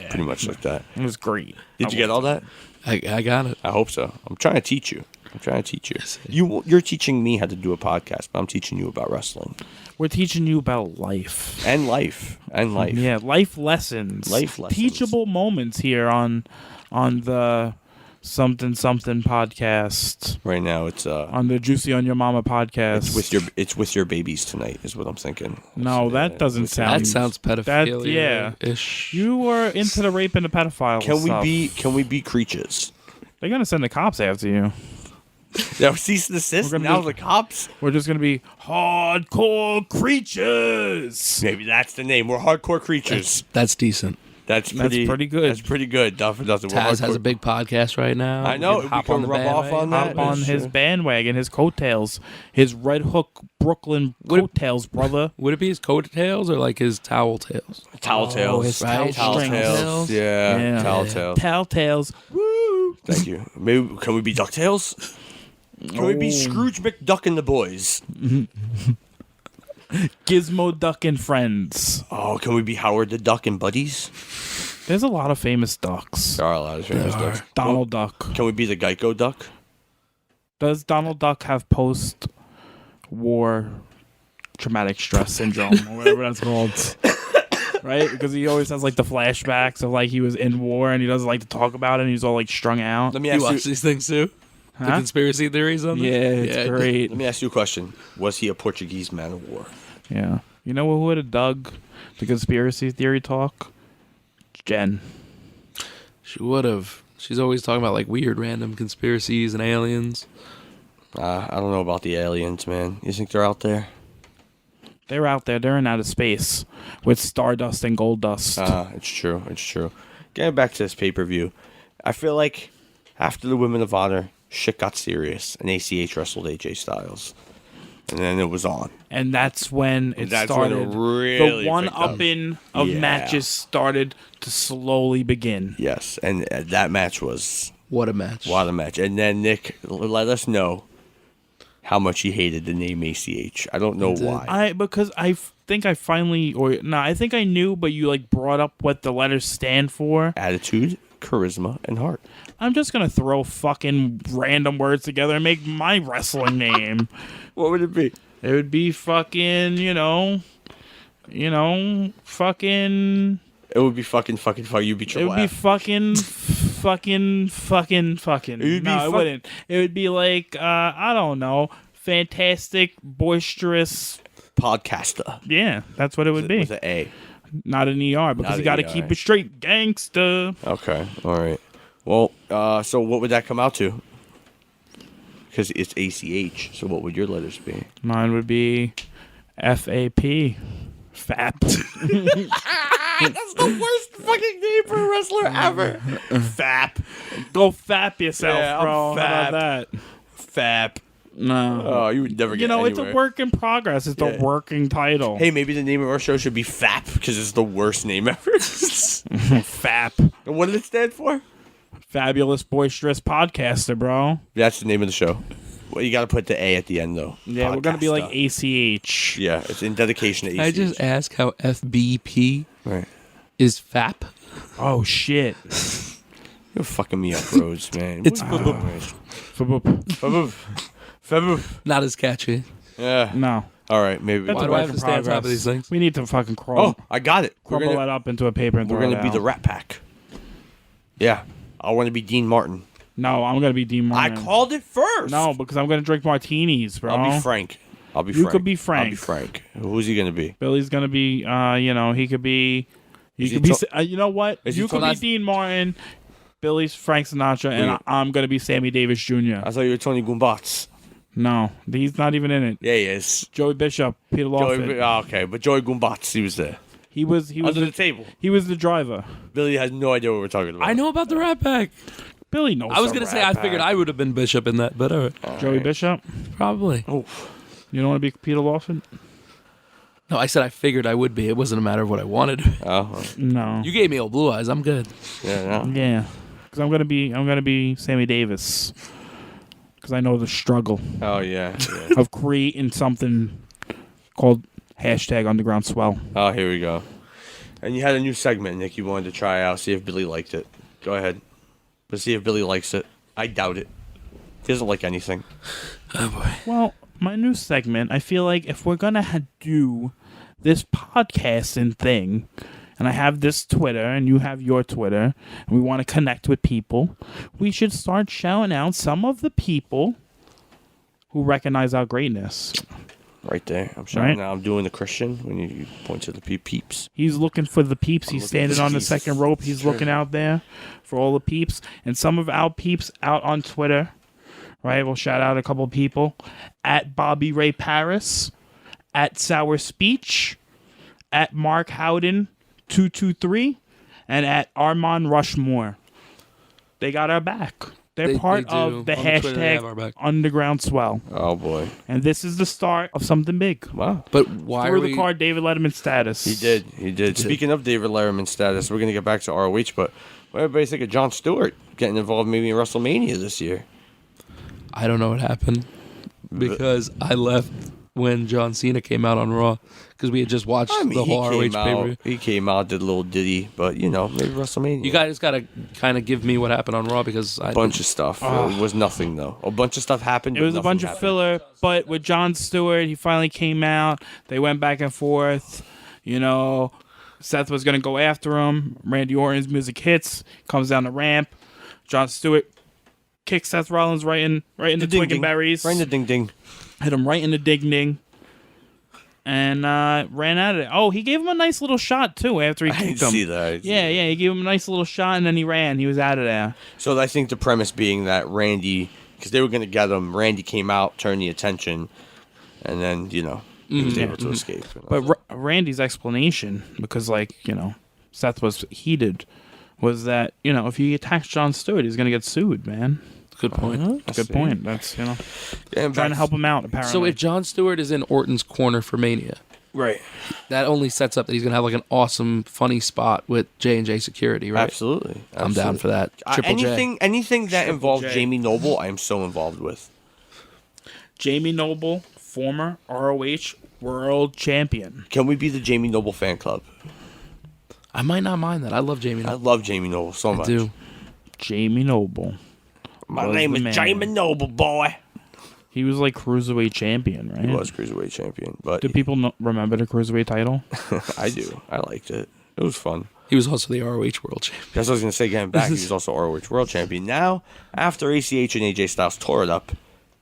pretty much like that. It was great. Did you get all that? I got it. I hope so. I'm trying to teach you. You're teaching me how to do a podcast, but I'm teaching you about wrestling. We're teaching you about life. And life. Yeah, life lessons. Teachable moments here on the something podcast. Right now it's on the Juicy on Your Mama podcast. It's with your babies tonight is what I'm thinking. No, that doesn't sound. That sounds pedophilia-ish. You were into the rape and the pedophile stuff. Can we be creatures? They're gonna send the cops after you. Now cease and desist. Now the cops. We're just gonna be hardcore creatures. Maybe that's the name. We're hardcore creatures. That's decent. That's pretty good. That's pretty good. Taz has a big podcast right now. I know. We We can rub off on that. Hop on his bandwagon, his coattails, his Red Hook Brooklyn coattails, brother. Would it be his coattails or like his towel tails? Towel tails. his right? towel tails. Yeah. Towel tails. Towel tails. Woo! Thank you. Maybe can we be DuckTales? Can we be Scrooge McDuck and the boys? Gizmo Duck and Friends. Oh, can we be Howard the Duck and buddies? There's a lot of famous ducks. There are a lot of famous ducks. Donald Duck. Can we be the Geico Duck? Does Donald Duck have post-war traumatic stress syndrome or whatever that's called? Right? Because he always has like the flashbacks of like he was in war and he doesn't like to talk about it and he's all like strung out. Let me You ask watch these things too? The conspiracy theories on this? Yeah, it's great. Let me ask you a question. Was he a Portuguese man of war? Yeah. You know who would have dug the conspiracy theory talk? Jen. She would have. She's always talking about like weird random conspiracies and aliens. I don't know about the aliens, man. You think they're out there? They're out there. They're in outer space with stardust and gold dust. It's true. Getting back to this pay-per-view, I feel like after the Women of Honor, shit got serious, and ACH wrestled AJ Styles. And then it was on. And that's when it started. When it really the picked up. one-upping of matches started to slowly begin. Yes, and that match was... What a match. And then Nick let us know how much he hated the name ACH. I don't know why. Because I think I finally... I think I knew, but you like brought up what the letters stand for. Attitude, charisma, and heart. I'm just going to throw fucking random words together and make my wrestling name. What would it be? It would be fucking, fucking... It would be fucking. You'd be It Triple would be F. fucking fucking. It'd be No, it wouldn't. It would be like, I don't know, fantastic, boisterous. Podcaster. Yeah, that's what it would be. With an A. Not an ER, because you got to keep it straight. Gangsta. Okay, all right. Well, so what would that come out to? Because it's ACH, so what would your letters be? Mine would be FAP. FAP. That's the worst fucking name for a wrestler ever. FAP. Go FAP yourself, Yeah, I'm bro. fap. How about that? Fap. No. Oh, you would never get it's anywhere. a work in progress. It's a working title. Hey, maybe the name of our show should be FAP, because it's the worst name ever. FAP. And what did it stand for? Fabulous Boisterous Podcaster, bro. That's the name of the show. Well, you got to put the A at the end, though. Yeah, we're going to be like Podcaster. ACH. Yeah, it's in dedication to ACH. I just ask how FBP Right. is FAP? Oh, shit. You're fucking me up, Rhodes, man. It's not as catchy. Yeah. No. All right, maybe. That's Why a do I work have in to stay on top of progress. these things? We need to fucking crawl. Oh, I got it. Crumble that up into a paper and We're throw it gonna be out. the Rat Pack. Yeah, I want to be Dean Martin. No, I'm going to be Dean Martin. I called it first. No, because I'm going to drink martinis, bro. I'll be Frank. You could be Frank. I'll be Frank. Who's he gonna be? Billy's going to be, he could be... Is he could be. to- You know what? Is he You could be to- Dean Martin. Billy's Frank Sinatra, and Wait. I'm going to be Sammy Davis Jr. I thought you were Tony Goombats. No, he's not even in it. Yeah, he is. Joey Bishop, Peter Lawson. Okay, but Joey Goombats, he was there. He was Under the table. He was the driver. Billy has no idea what we're talking about. I know about the Rat Pack. Billy knows. I was the going to say, Rat I Pack. figured I would have been Bishop in that, but Joey Bishop. probably. Oh, You don't want to be Peter Lawson? No, I said I figured I would be. It wasn't a matter of what I wanted. No. You gave me old blue eyes. I'm good. yeah, no. Yeah, because I'm gonna be Sammy Davis. Because I know the struggle Oh, yeah. of creating something called #Underground Swell. Oh, here we go. And you had a new segment, Nick, you wanted to try out, see if Billy liked it. Go ahead. Let's see if Billy likes it. I doubt it. He doesn't like anything. Oh, boy. Well, my new segment, I feel like if we're gonna do this podcasting thing, and I have this Twitter, and you have your Twitter, and we want to connect with people, we should start shouting out some of the people who recognize our greatness. Right there. I'm shouting Right. now. I'm doing the Christian when you point to the peeps. He's looking for the peeps. He's looking standing for on the Jesus. second rope. He's looking out there for all the peeps. And some of our peeps out on Twitter, right? We'll shout out a couple of people. At Bobby Ray Paris, at Sour Speech, at Mark Howden 223, and at Armand Rushmore. They got our back. They're part they do. of the On Twitter, they have our back. #Underground Swell. Oh, boy. And this is the start of something big. Wow. But why Through are the we... card, David Letterman status. He did. Speaking of David Letterman status, we're going to get back to ROH, but what everybody think of Jon Stewart getting involved maybe in WrestleMania this year? I don't know what happened because I left when John Cena came out on Raw because we had just watched the whole ROH pay-per-view. He came out, did a little ditty, but, maybe WrestleMania. You guys got to kind of give me what happened on Raw because I A bunch of stuff. It was nothing, though. A bunch of stuff happened. It was a bunch of filler, but with Jon Stewart, he finally came out. They went back and forth. Seth was going to go after him. Randy Orton's music hits, comes down the ramp. Jon Stewart kicks Seth Rollins right in the twig and berries. Right in the ding-ding. Hit him right in the ding-ding. And ran at it. Oh, he gave him a nice little shot, too, after he I kicked didn't him. see that. Yeah, he gave him a nice little shot, and then he ran. He was out of there. So I think the premise being that Randy, because they were going to get him, Randy came out, turned the attention, and then, he was able to escape. But Randy's explanation, because, Seth was heated, was that, if he attacks Jon Stewart, he's going to get sued, man. Good point. Good point. That's, trying to help him out, apparently. So if Jon Stewart is in Orton's corner for Mania, Right. that only sets up that he's going to have an awesome, funny spot with J&J Security, right? Absolutely. I'm down for that. Triple J. Anything that involves J. Jamie Noble, I am so involved with. Jamie Noble, former ROH World Champion. Can we be the Jamie Noble fan club? I might not mind that. I love Jamie. I love Jamie Noble so much. I do. Jamie Noble. My was name the is man. Jamie Noble, boy. He was Cruiserweight Champion, right? He was Cruiserweight champion, but Do people remember the Cruiserweight title? I do. I liked it. It was fun. He was also the ROH World Champion. That's what I was going to say. Getting back, he was also ROH World Champion. Now, after ACH and AJ Styles tore it up,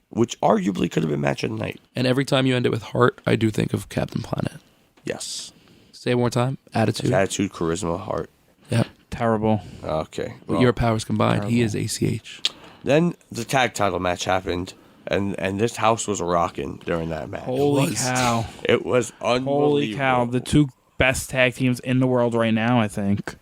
which arguably could have been match of the night. And every time you end it with Heart, I do think of Captain Planet. Yes. Say it one more time. Attitude. Attitude, charisma, heart. Yeah. Terrible. Okay. With your powers combined, he is ACH. Then the tag title match happened, and this house was rocking during that match. Holy cow. It was unbelievable. Holy cow. The two best tag teams in the world right now, I think.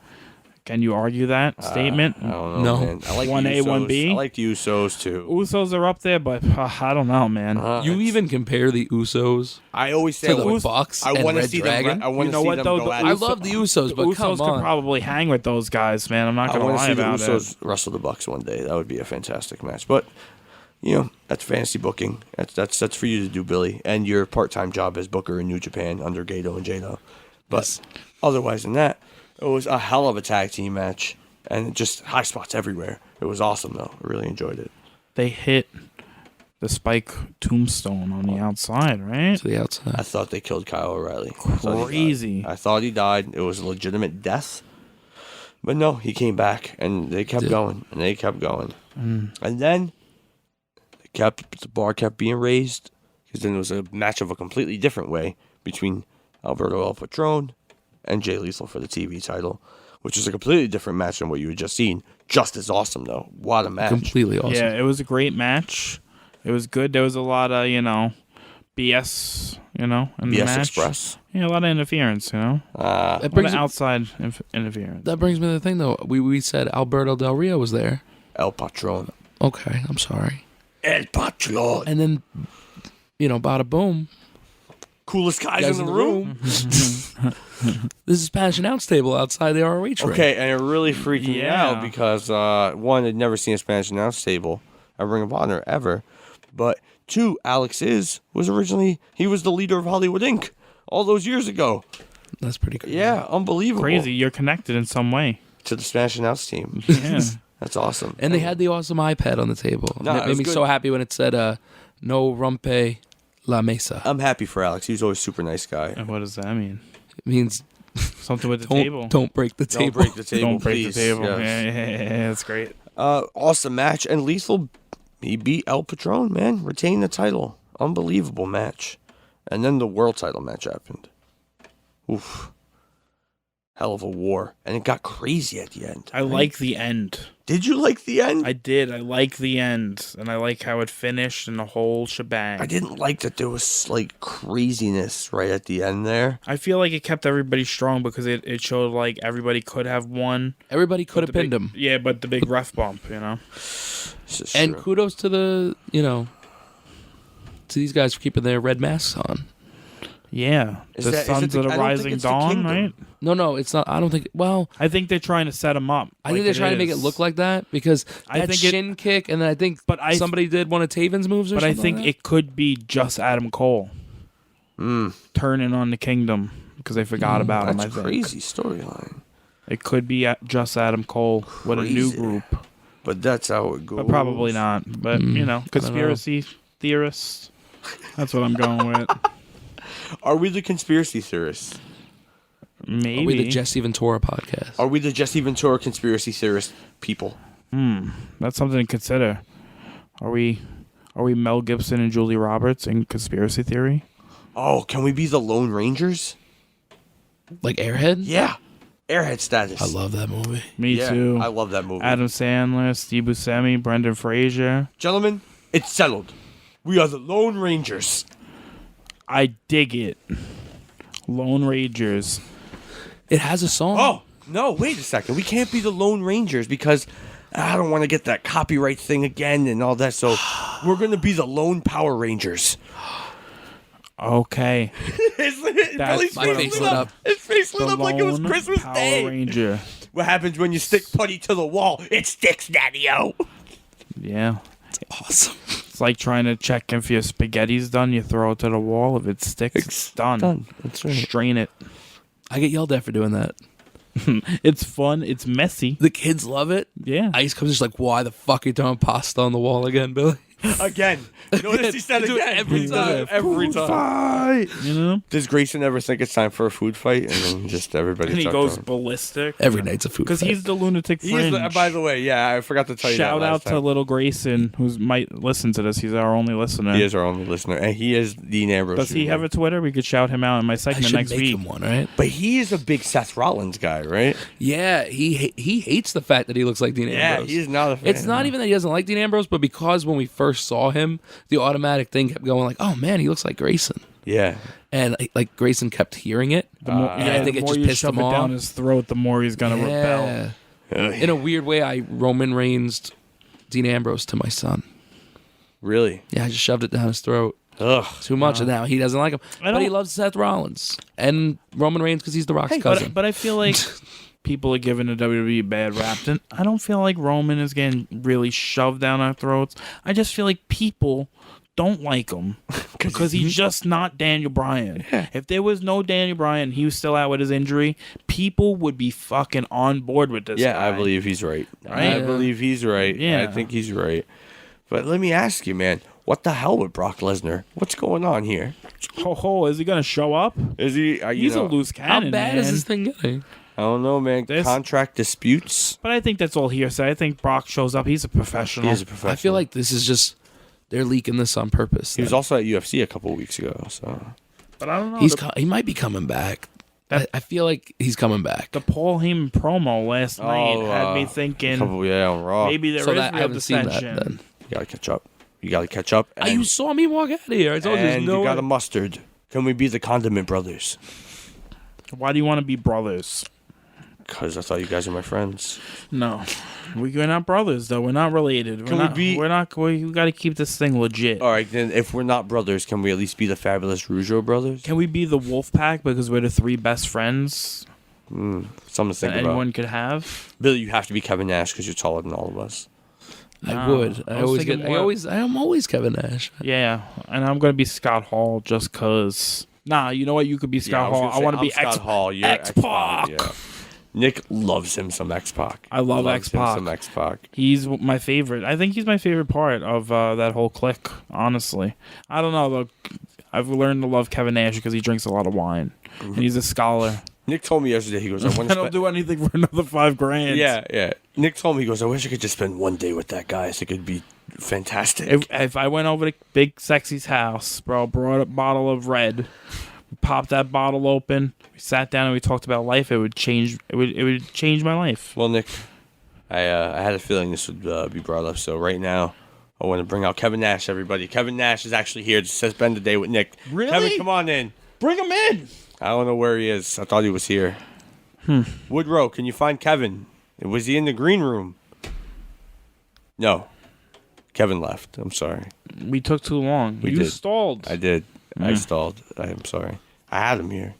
Can you argue that statement? I don't know, man. I like 1A, the Usos. 1B? I like the Usos, too. Usos are up there, but I don't know, man. You even compare the Usos I always say to the Bucks and want to Red see Dragon. them. I want You to know see what, them though? go at I it. love the Usos, The but Usos come could on. probably hang with those guys, man. I'm not I going to want to lie see the about Usos it. wrestle the Bucks one day. That would be a fantastic match. But that's fantasy booking. That's for you to do, Billy, and your part-time job as booker in New Japan under Gato and Jado. But otherwise than that, it was a hell of a tag team match, and just high spots everywhere. It was awesome, though. I really enjoyed it. They hit the Spike tombstone on the outside, right? To the outside. I thought they killed Kyle O'Reilly. Crazy. I thought he died. It was a legitimate death. But no, he came back, and they kept going, and they kept going. And then the bar kept being raised, because then it was a match of a completely different way between Alberto El Patron and Jay Lethal for the TV title, which is a completely different match than what you had just seen. Just as awesome, though. What a match. Completely awesome. Yeah, it was a great match. It was good. There was a lot of, BS, in the BS match. Express. Yeah, a lot of interference, That a lot of brings, outside interference. that brings me to the thing, though. We said Alberto Del Rio was there. El Patron. Okay, I'm sorry. El Patron. And then, bada boom. Coolest guys in the room. This is Spanish announce table outside the ROH ring. Okay, and it really freaked me out because, one, I'd never seen a Spanish announce table at Ring of Honor ever. But, two, Alex was originally, he was the leader of Hollywood Inc. all those years ago. That's pretty cool. Yeah, unbelievable. Crazy. You're connected in some way. To the Spanish announce team. Yeah. That's awesome. And they had the awesome iPad on the table. No, And it it made was me good. so happy when it said, no rompe la mesa. I'm happy for Alex. He was always a super nice guy. And what does that mean? It means Something with the table. don't break the table. Don't break the table, Don't break please. the table. Yes. Yeah, that's great. Awesome match. And Lethal, he beat El Patron, man. Retained the title. Unbelievable match. And then the world title match happened. Oof. Hell of a war. And it got crazy at the end. I like the end. Did you like the end? I did. I like the end. And I like how it finished and the whole shebang. I didn't like that there was like craziness right at the end there. I feel like it kept everybody strong because it showed like everybody could have won. Everybody could have The pinned big- him. Yeah, but the big ref bump, This is And true. kudos to the, to these guys for keeping their red masks on. Yeah. Is The that- is it Sons the- of the I don't think Rising it's the Dawn, Kingdom. right? No, it's not. I don't think. Well, I think they're trying to set him up. I think they're trying to make it look like that because I that think it- shin kick, and then I think But I- somebody did one of Taven's moves or But I something. think like that. it could be just Adam Cole turning on the Kingdom because they forgot about him. I That's a think crazy storyline. it could be just Adam Cole with a new Crazy. group, But that's how it goes. but probably not. But conspiracy theorists. That's what I'm going with. Are we the conspiracy theorists? Maybe. Are we the Jesse Ventura podcast? Are we the Jesse Ventura conspiracy theorist people? That's something to consider. Are we Mel Gibson and Julie Roberts in conspiracy theory? Oh, can we be the Lone Rangers? Like Airhead? Yeah. Airhead status. I love that movie. Me Yeah, too. I love that movie. Adam Sandler, Steve Buscemi, Brendan Fraser. Gentlemen, it's settled. We are the Lone Rangers. I dig it. Lone Rangers. It has a song. Oh, no, wait a second. We can't be the Lone Rangers because I don't want to get that copyright thing again and all that. So we're going to be the Lone Power Rangers. Okay. Billy's My face lit up. His face lit The up like it was Lone Christmas Power Day. Ranger. What happens when you stick putty to the wall? It sticks, Daddy-O. Yeah. Awesome. It's like trying to check if your spaghetti's done. You throw it to the wall. If it sticks, it's done. That's right. Strain it. I get yelled at for doing that. It's fun. It's messy. The kids love it. Yeah. Ice comes just like, why the fuck are you throwing pasta on the wall again, Billy? Again. Notice he said Do it again. every time. Every time. Fight, you know? Does Grayson ever think it's time for a food fight? And then just everybody And he chucked goes on? ballistic. Every night's a food Because fight. he's the lunatic He fringe. is, by the way, yeah, I forgot to tell you Shout that out last to time. little Grayson, who might listen to this. He's our only listener. He is our only listener, and he is Dean Ambrose. Does he have a Twitter? We could shout him out in my I segment should next make week. him one, right? But he is a big Seth Rollins guy, right? Yeah, he hates the fact that he looks like Dean Ambrose. he's not a fan. It's not even that he doesn't like Dean Ambrose, but because when we first saw him, the automatic thing kept going like, "Oh man, he looks like Grayson," Yeah. and like Grayson kept hearing it. The more, and I think the it more just you pissed shove him it down off. his throat, the more he's gonna rebel. In a weird way, I Roman Reigns Dean Ambrose to my son. Really? Yeah, I just shoved it down his throat. Ugh. Too much, and now he doesn't like him. But he loves Seth Rollins and Roman Reigns because he's The Rock's cousin. But I feel like people are giving the WWE a bad rap. And I don't feel like Roman is getting really shoved down our throats. I just feel like people don't like him because he's just not Daniel Bryan. If there was no Daniel Bryan, he was still out with his injury, people would be fucking on board with this guy. I believe he's right. Right? I believe he's right. Yeah. I think he's right. But let me ask you, man, what the hell with Brock Lesnar? What's going on here? Ho, is he going to show up? Is he? He's a loose How cannon, bad man. is this thing getting? I don't know, man. Contract disputes. But I think that's all hearsay. I think Brock shows up. He's a professional. He is a professional. I feel like this is just they're leaking this on purpose. He was also at UFC a couple weeks ago, so. But I don't know. He might be coming back. I feel like he's coming back. The Paul Heyman promo last night had me thinking on Raw. maybe there is I real haven't seen that dissension. then. You gotta catch up. You gotta catch up. You saw me walk out of here. I told you there's and no you got way. a mustard. Can we be the Condiment Brothers? Why do you want to be brothers? Because I thought you guys are my friends. No, we're not brothers though. We're not related. Can we be? We're not. We got to keep this thing legit. All right, then if we're not brothers, can we at least be the Fabulous Rougeau Brothers? Can we be the Wolfpack because we're the three best friends Something to think that about. anyone could have? Billy, you have to be Kevin Nash because you're taller than all of us. I would. I'm always Kevin Nash. Yeah, and I'm gonna be Scott Hall just cause. Nah, you know what? You could be Scott Hall. I want to be Scott Hall. You're X-Pac. Yeah. Nick loves him some X-Pac. I love Loves him X-Pac. some X-Pac. He's my favorite. I think he's my favorite part of that whole clique, honestly. I don't know, though. I've learned to love Kevin Nash because he drinks a lot of wine. And he's a scholar. Nick told me yesterday, he goes, I want I to don't do anything for another $5,000. Yeah. Nick told me, he goes, I wish I could just spend one day with that guy. I think it'd be fantastic. If I went over to Big Sexy's house, bro, brought a bottle of red, popped that bottle open, we sat down and we talked about life, it would change my life. Well, Nick, I had a feeling this would be brought up, so right now I want to bring out Kevin Nash, everybody. Kevin Nash is actually here to spend the day with Nick. Really? Kevin, come on in. Bring him in. I don't know where he is. I thought he was here. Woodrow, can you find Kevin? Was he in the green room? No. Kevin left. I'm sorry. We took too long. We you did. stalled. I did. I stalled. I am sorry. I had him here.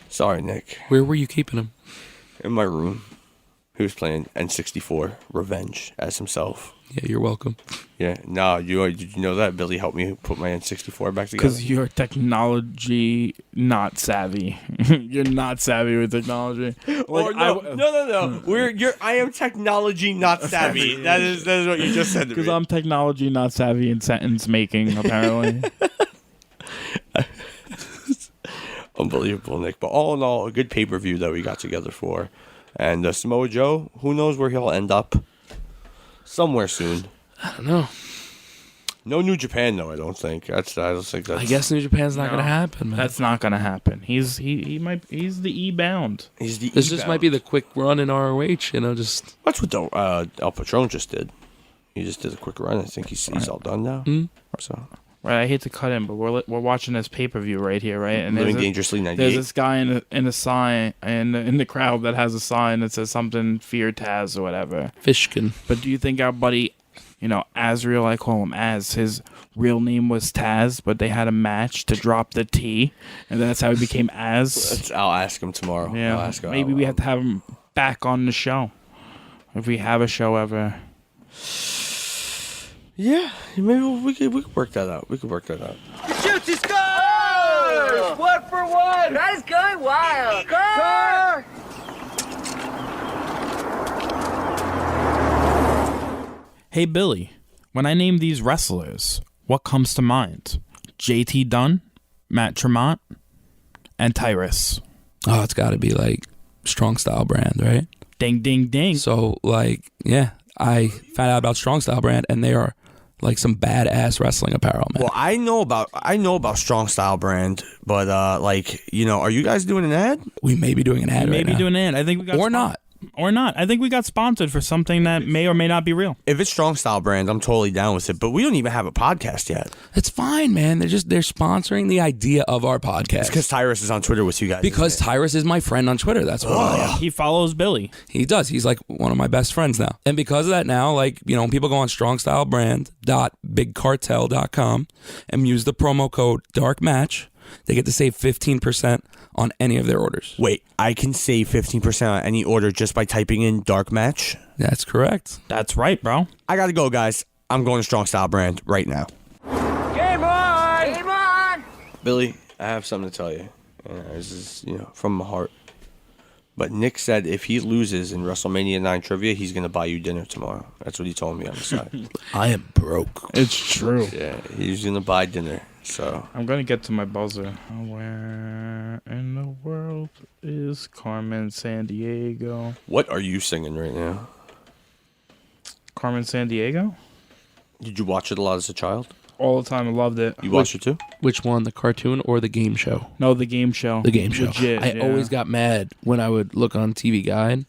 Sorry, Nick. Where were you keeping him? In my room. He was playing N64 Revenge as himself. Yeah, you're welcome. Yeah. No, did you know that? Billy helped me put my N64 back together. Because you're technology not savvy. You're not savvy with technology. Or no. I am technology not savvy. that is what you just said to me. Because I'm technology not savvy in sentence making, apparently. Unbelievable, Nick. But all in all, a good pay-per-view that we got together for. And Samoa Joe, who knows where he'll end up? Somewhere soon. I don't know. No New Japan, though, I don't think. I don't think that's... I guess New Japan's not going to happen, man. That's not gonna happen. He's the E-bound. He's the This just might be the quick run in ROH, just... That's what El Patron just did. He just did a quick run. I think he's all done now. Mm-hmm. So... Right, I hate to cut in, but we're watching this pay-per-view right here, right? And Living Dangerously 98. There's this guy in a sign in the crowd that has a sign that says something Fear Taz or whatever. Fishkin. But do you think our buddy, Azriel, I call him Az, his real name was Taz, but they had a match to drop the T, and that's how he became Az? I'll ask him tomorrow. Yeah, I'll ask him. maybe we have to have him back on the show if we have a show ever. Yeah, maybe we could work that out. Shoots, he scores! 1 for 1! That is going wild. Score! Hey, Billy, When I name these wrestlers, what comes to mind? JT Dunn, Matt Tremont, and Tyrus. Oh, it's got to be like Strong Style Brand, right? Ding, ding, ding. So, like, yeah, I found out about Strong Style Brand, and they are like some badass wrestling apparel, man. Well, I know about Strong Style Brand, but like, you know, are you guys doing an ad? We may be doing an ad Maybe doing an ad. I think we got or not. Or not. I think we got sponsored for something that may or may not be real. If it's Strong Style Brand, I'm totally down with it. But we don't even have a podcast yet. It's fine, man. They're sponsoring the idea of our podcast. It's because Tyrus is on Twitter with you guys. Because Tyrus is my friend on Twitter. That's why. He follows Billy. He does. He's like one of my best friends now. And because of that now, like, you know, people go on strongstylebrand.bigcartel.com and use the promo code DARKMATCH. They get to save 15% on any of their orders. Wait, I can save 15% on any order just by typing in Dark Match? That's correct. That's right, bro. I gotta go, guys. I'm going to Strong Style Brand right now. Game on! Game on! Billy, I have something to tell you. This is, you know, from my heart. But Nick said if he loses in WrestleMania 9 trivia, he's going to buy you dinner tomorrow. That's what he told me on the side. I am broke. It's true. Yeah, he's going to buy dinner. So I'm going to get to my buzzer. Where in the world is Carmen Sandiego? what are you singing right now? Carmen Sandiego? Did you watch it a lot as a child? All the time. I loved it. You watched it too? Which one, the cartoon or the game show? No, the game show. The game show. Legit, I always got mad when I would look on TV Guide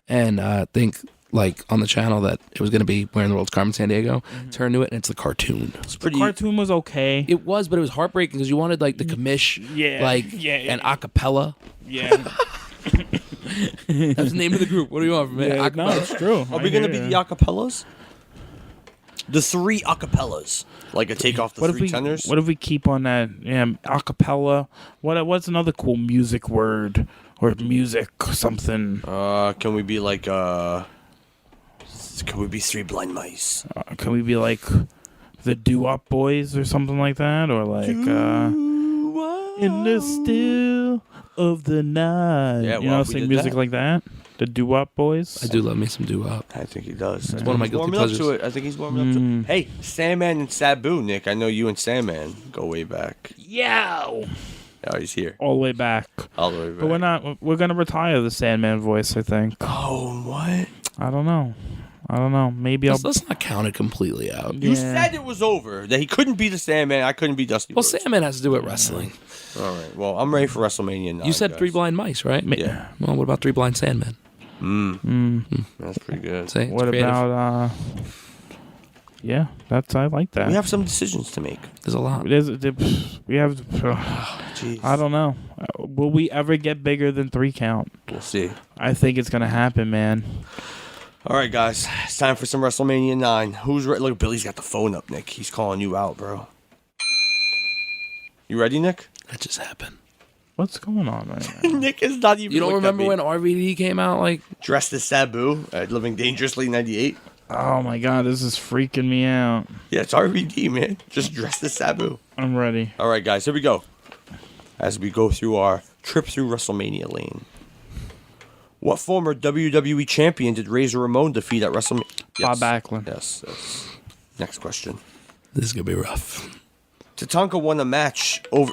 and think, like, on the channel that it was going to be Where in the World's Carmen Sandiego. Turn to it, and it's the cartoon. It's The cartoon was okay. It was, but it was heartbreaking because you wanted, like, the commish, and a cappella. Yeah. That's the name of the group. What do you want from me? Yeah, no, it's true. Are we going to be the acapellas? The three acapellas. Like a take off the three tenors? What if we keep on that acapella? What's another cool music word or music something? Can we be like can we be Three Blind Mice? Can we be like the Doo-Wop Boys or something like that, or like in the still of the night? Yeah, you know, sing music like that. The Doo-Wop Boys. I do love me some doo-wop. I think he does. It's one of my guilty warming up pleasures. to it. I think he's warming up to it. Hey, Sandman and Sabu, Nick. I know you and Sandman go way back. Yow! Oh, he's here. All the way back. All the way back. But we're not. We're gonna retire the Sandman voice, I think. Oh, what? I don't know. Maybe Let's not count it completely out. You said it was over. That he couldn't be the Sandman. I couldn't be Dusty Well, Rhodes. Sandman has to do with wrestling. All right. Well, I'm ready for WrestleMania 9. You said guys. Three Blind Mice, right? Yeah. Well, what about Three Blind Sandmen? That's pretty good. Say, it's What creative. about? Yeah, I like that. We have some decisions to make. There's a lot. We have. Jeez. I don't know. Will we ever get bigger than 3 count? We'll see. I think it's gonna happen, man. All right, guys. It's time for some WrestleMania 9. Who's ready? Look, Billy's got the phone up, Nick. He's calling you out, bro. You ready, Nick? That just happened. What's going on right now? Nick is not even. You don't looked at remember me. when RVD came out? Like, Dressed as Sabu at Living Dangerously 98? Oh my god, this is freaking me out. Yeah, it's RVD, man. Just dressed as Sabu. I'm ready. All right, guys, here we go. As we go through our trip through WrestleMania lane. What former WWE champion did Razor Ramon defeat at WrestleMania? Bob Backlund. Yes. Next question. this is going to be rough. Tatanka won a match over...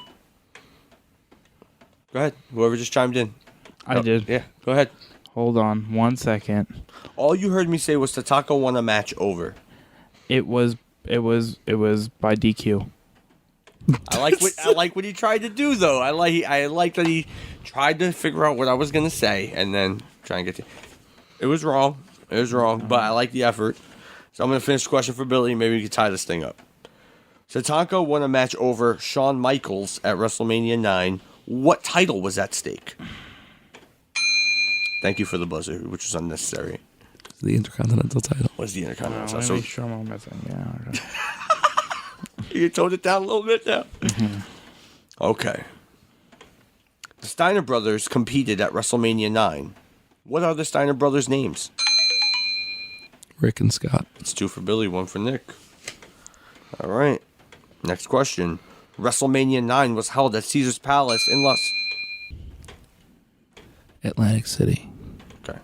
Go ahead. Whoever just chimed in. I did. Yeah, go ahead. Hold on 1 second. All you heard me say was Tatanka won a match over. It was by DQ. I like what he tried to do though. I like that he tried to figure out what I was gonna say and then try and get to. It was wrong. But I like the effort. So I'm gonna finish the question for Billy. Maybe we can tie this thing up. Tatanka won a match over Shawn Michaels at WrestleMania 9. What title was at stake? Thank you for the buzzer, which was unnecessary. The Intercontinental title. What's the Intercontinental Let title? me show my message. Yeah. Okay. You toned it down a little bit now? Okay. The Steiner brothers competed at WrestleMania 9. What are the Steiner brothers' names? Rick and Scott. It's 2 for Billy, 1 for Nick. All right. Next question. WrestleMania 9 was held at Caesar's Palace in Atlantic City. Okay.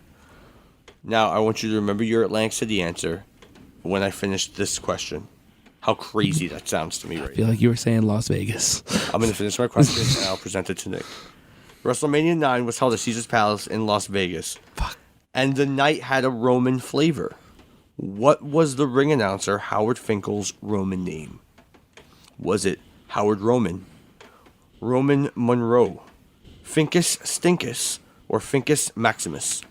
Now, I want you to remember your Atlantic City answer. when I finish this question. How crazy that sounds to me right I feel like you were saying Las Vegas. I'm going to finish my question and I'll present it to Nick. WrestleMania 9 was held at Caesars Palace in Las Vegas. Fuck. And the night had a Roman flavor. What was the ring announcer Howard Finkel's Roman name? Was it Howard Roman, Roman Monroe, Finkus Stinkus, or Finkus Maximus?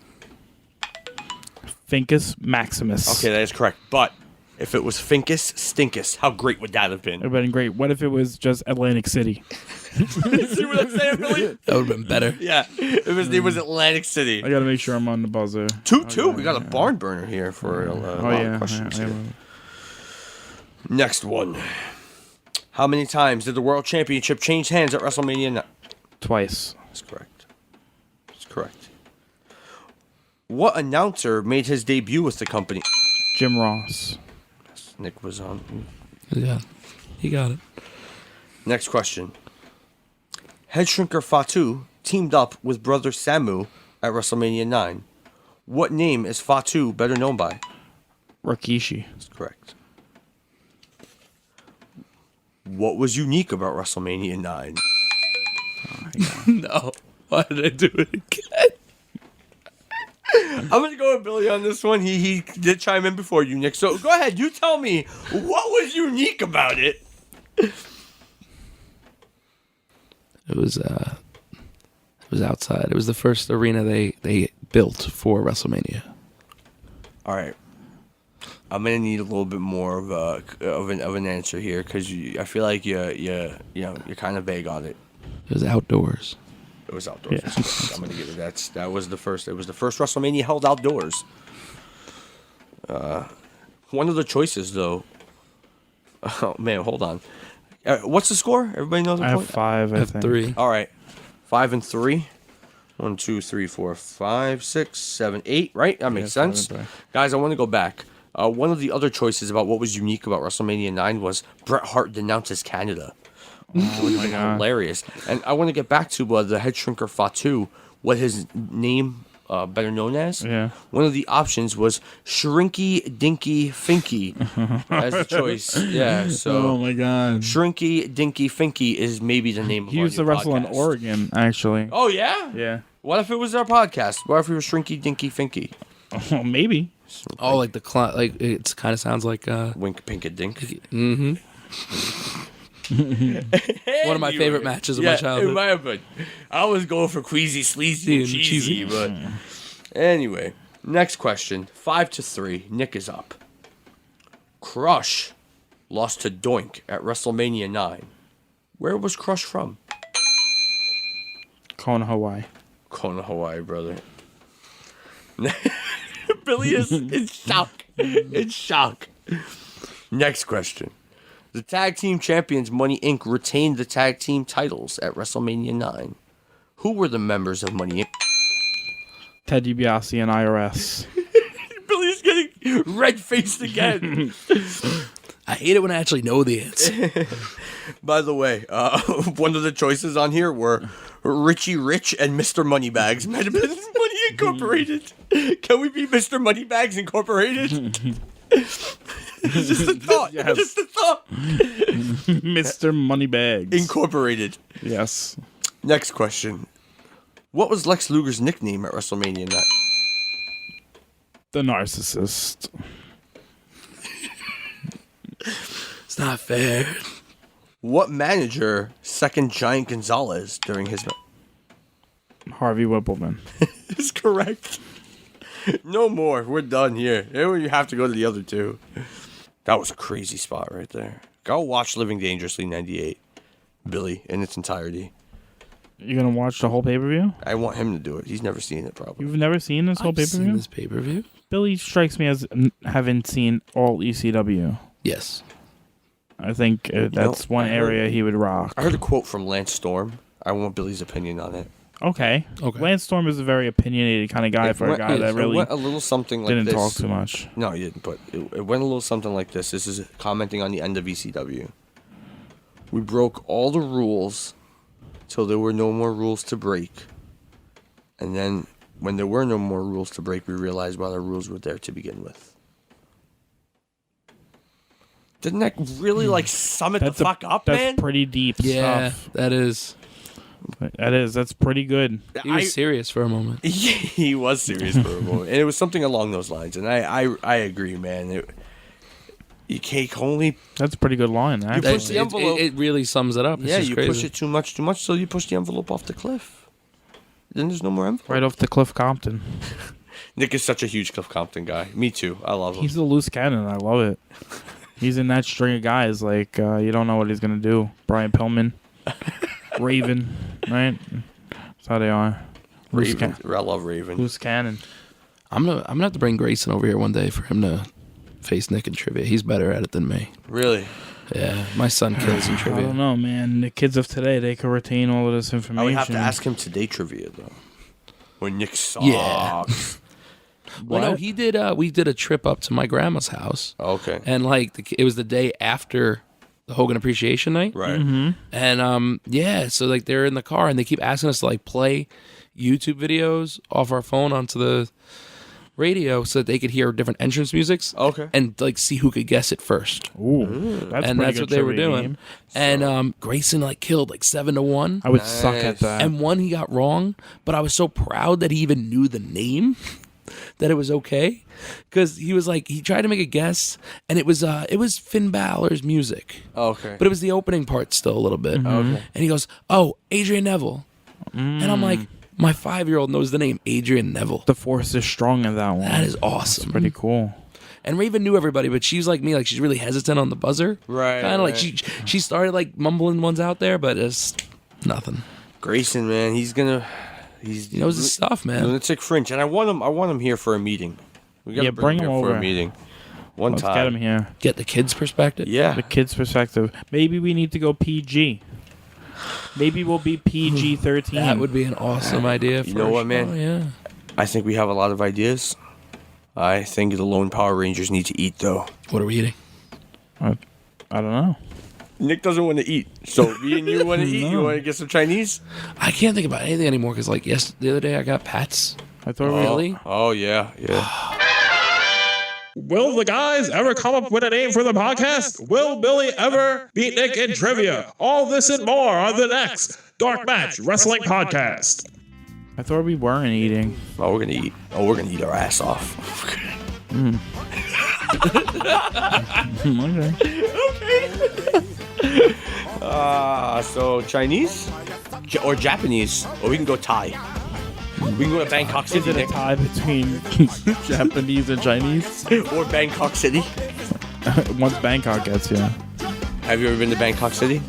Finkus Maximus. Okay, that is correct. But if it was Finkus Stinkus, how great would that have been? It would have been great. What if it was just Atlantic City? See what I'm saying, Billy? That would have been better. Yeah, his name was Atlantic City. I got to make sure I'm on the buzzer. 2-2. We got a barn burner here for a lot of questions. Here. Next one. How many times did the World Championship change hands at WrestleMania 9? Twice. That's correct. That's correct. What announcer made his debut with the company? Jim Ross. Yes, Nick was on. Yeah, he got it. Next question. Head Shrinker Fatu teamed up with brother Samu at WrestleMania 9. What name is Fatu better known by? Rikishi. That's correct. What was unique about WrestleMania 9? No. Why did I do it again? I'm going to go with Billy on this one. He did chime in before you, Nick. So go ahead. You tell me, what was unique about it? It was outside. It was the first arena they built for WrestleMania. All right. I'm gonna need a little bit more of an answer here because I feel like you're kind of vague on it. It was outdoors. It was outdoors. Yeah. I'm gonna give it that was the first. It was the first WrestleMania held outdoors. One of the choices though. Oh man, hold on. What's the score? Everybody knows the I point? have 5, I think. 3. All right. 5 and 3. 1, 2, 3, 4, 5, 6, 7, 8. Right? That makes sense. Guys, I want to go back. One of the other choices about what was unique about WrestleMania 9 was Bret Hart denounces Canada. Oh my God. Hilarious. And I want to get back to the head shrinker Fatu, what his name better known as. Yeah. One of the options was Shrinky Dinky Finky as a choice. Yeah, so Oh my God. Shrinky Dinky Finky is maybe the name of He our used to new wrestle in podcast. Oregon, actually. Oh, yeah? Yeah. What if it was our podcast? What if it was Shrinky Dinky Finky? Oh, maybe. Oh, like like it kind of sounds like Wink, pink, a dink. Mm-hmm. One of my favorite matches of my childhood. It might have been. I was going for queasy, sleazy, and cheesy, but anyway. Next question. 5-3. Nick is up. Crush lost to Doink at WrestleMania 9. Where was Crush from? Kona, Hawaii. Kona, Hawaii, brother. Billy is in shock. In shock. Next question. The Tag Team Champions Money Inc. retained the tag team titles at WrestleMania 9. Who were the members of Money Inc.? Ted DiBiase and IRS. Billy's getting red-faced again. I hate it when I actually know the answer. By the way, one of the choices on here were Richie Rich and Mr. Moneybags. Might have been Money Incorporated. Can we be Mr. Moneybags Incorporated? Just a thought. Yes. Just a thought. Mr. Moneybags. Incorporated. Yes. Next question. What was Lex Luger's nickname at WrestleMania 9? The narcissist. It's not fair. What manager second Giant Gonzalez during his... Harvey Whippleman. is correct. No more. We're done here. You have to go to the other two. That was a crazy spot right there. Go watch Living Dangerously 98. Billy, in its entirety. You gonna watch the whole pay-per-view? I want him to do it. He's never seen it, probably. You've never seen this whole I've seen pay-per-view? this pay-per-view. Billy strikes me as having seen all ECW. Yes. I think that's one area he would rock. I heard a quote from Lance Storm. I want Billy's opinion on it. Okay. Lance Storm is a very opinionated kind of guy for a guy that really went a little something like didn't this. talk too much. No, he didn't, but it went a little something like this. This is commenting on the end of ECW. We broke all the rules till there were no more rules to break. And then when there were no more rules to break, we realized why the rules were there to begin with. Didn't that really like sum it the fuck up, that's man? That's pretty deep stuff. That is. That's pretty good. He was serious for a moment. He was serious for a moment, and it was something along those lines. And I agree, man. You can't only. That's a pretty good line. You push the envelope. It really sums it up. It's just you crazy. push it too much, so you push the envelope off the cliff. Then there's no more envelope. Right off the Cliff Compton. Nick is such a huge Cliff Compton guy. Me too. I love him. He's a loose cannon. I love it. He's in that string of guys like you don't know what he's gonna do. Brian Pillman, Raven, right? That's how they are. Raven. I love Raven. Loose cannon. I'm gonna have to bring Grayson over here one day for him to face Nick in trivia. He's better at it than me. Really? Yeah, my son kills in I trivia. don't know, man. The kids of today, they can retain all of this information. I would have to ask him today trivia though. When Nick sucks. Yeah. Well, no, he did. We did a trip up to my grandma's house. Okay. And like it was the day after the Hogan Appreciation Night. Right. Mm-hmm. And yeah, so like they're in the car and they keep asking us to like play YouTube videos off our phone onto the radio so that they could hear different entrance musics. Okay. And like see who could guess it first. Ooh, that's what they were doing. And Grayson like killed like 7-1. I would suck at that. And one he got wrong, but I was so proud that he even knew the name that it was okay, because he was like he tried to make a guess and it was Finn Balor's music. Okay. But it was the opening part still a little bit. Mm-hmm. Okay. And he goes, "Oh, Adrian Neville," and I'm like, my 5-year-old knows the name Adrian Neville. The force is strong in that one. That is awesome. That's pretty cool. And Raven knew everybody, but she's like me, like she's really hesitant on the buzzer. Right. Kind of like she started like mumbling ones out there, but it's nothing. Grayson, man, he knows his stuff, man. Lunatic Fringe, and I want him here for a meeting. We gotta bring him here over for a meeting. Let's time. get him here. Get the kids' perspective. Yeah. The kids' perspective. Maybe we need to go PG. Maybe we'll be PG-13. That would be an awesome idea. You know what, man? Oh, yeah. I think we have a lot of ideas. I think the Lone Power Rangers need to eat, though. What are we eating? I don't know. Nick doesn't want to eat, so me and you want to eat. No. You want to get some Chinese? I can't think about anything anymore because, like, the other day I got Pat's. I thought Really? Oh yeah. Will the guys ever come up with a name for the podcast? Will Billy ever beat Nick in trivia? All this and more on the next Dark Match Wrestling Podcast. I thought we weren't eating. Oh, we're gonna eat. Oh, we're gonna eat our ass off. Okay. So Chinese or Japanese, or we can go Thai. We can go to Bangkok Is City, it a Nick. tie between Japanese and Chinese? Or Bangkok City. Once Bangkok gets you. Have you ever been to Bangkok City?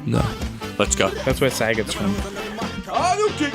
No. Let's go. That's where Saget's from. Oh, no kick.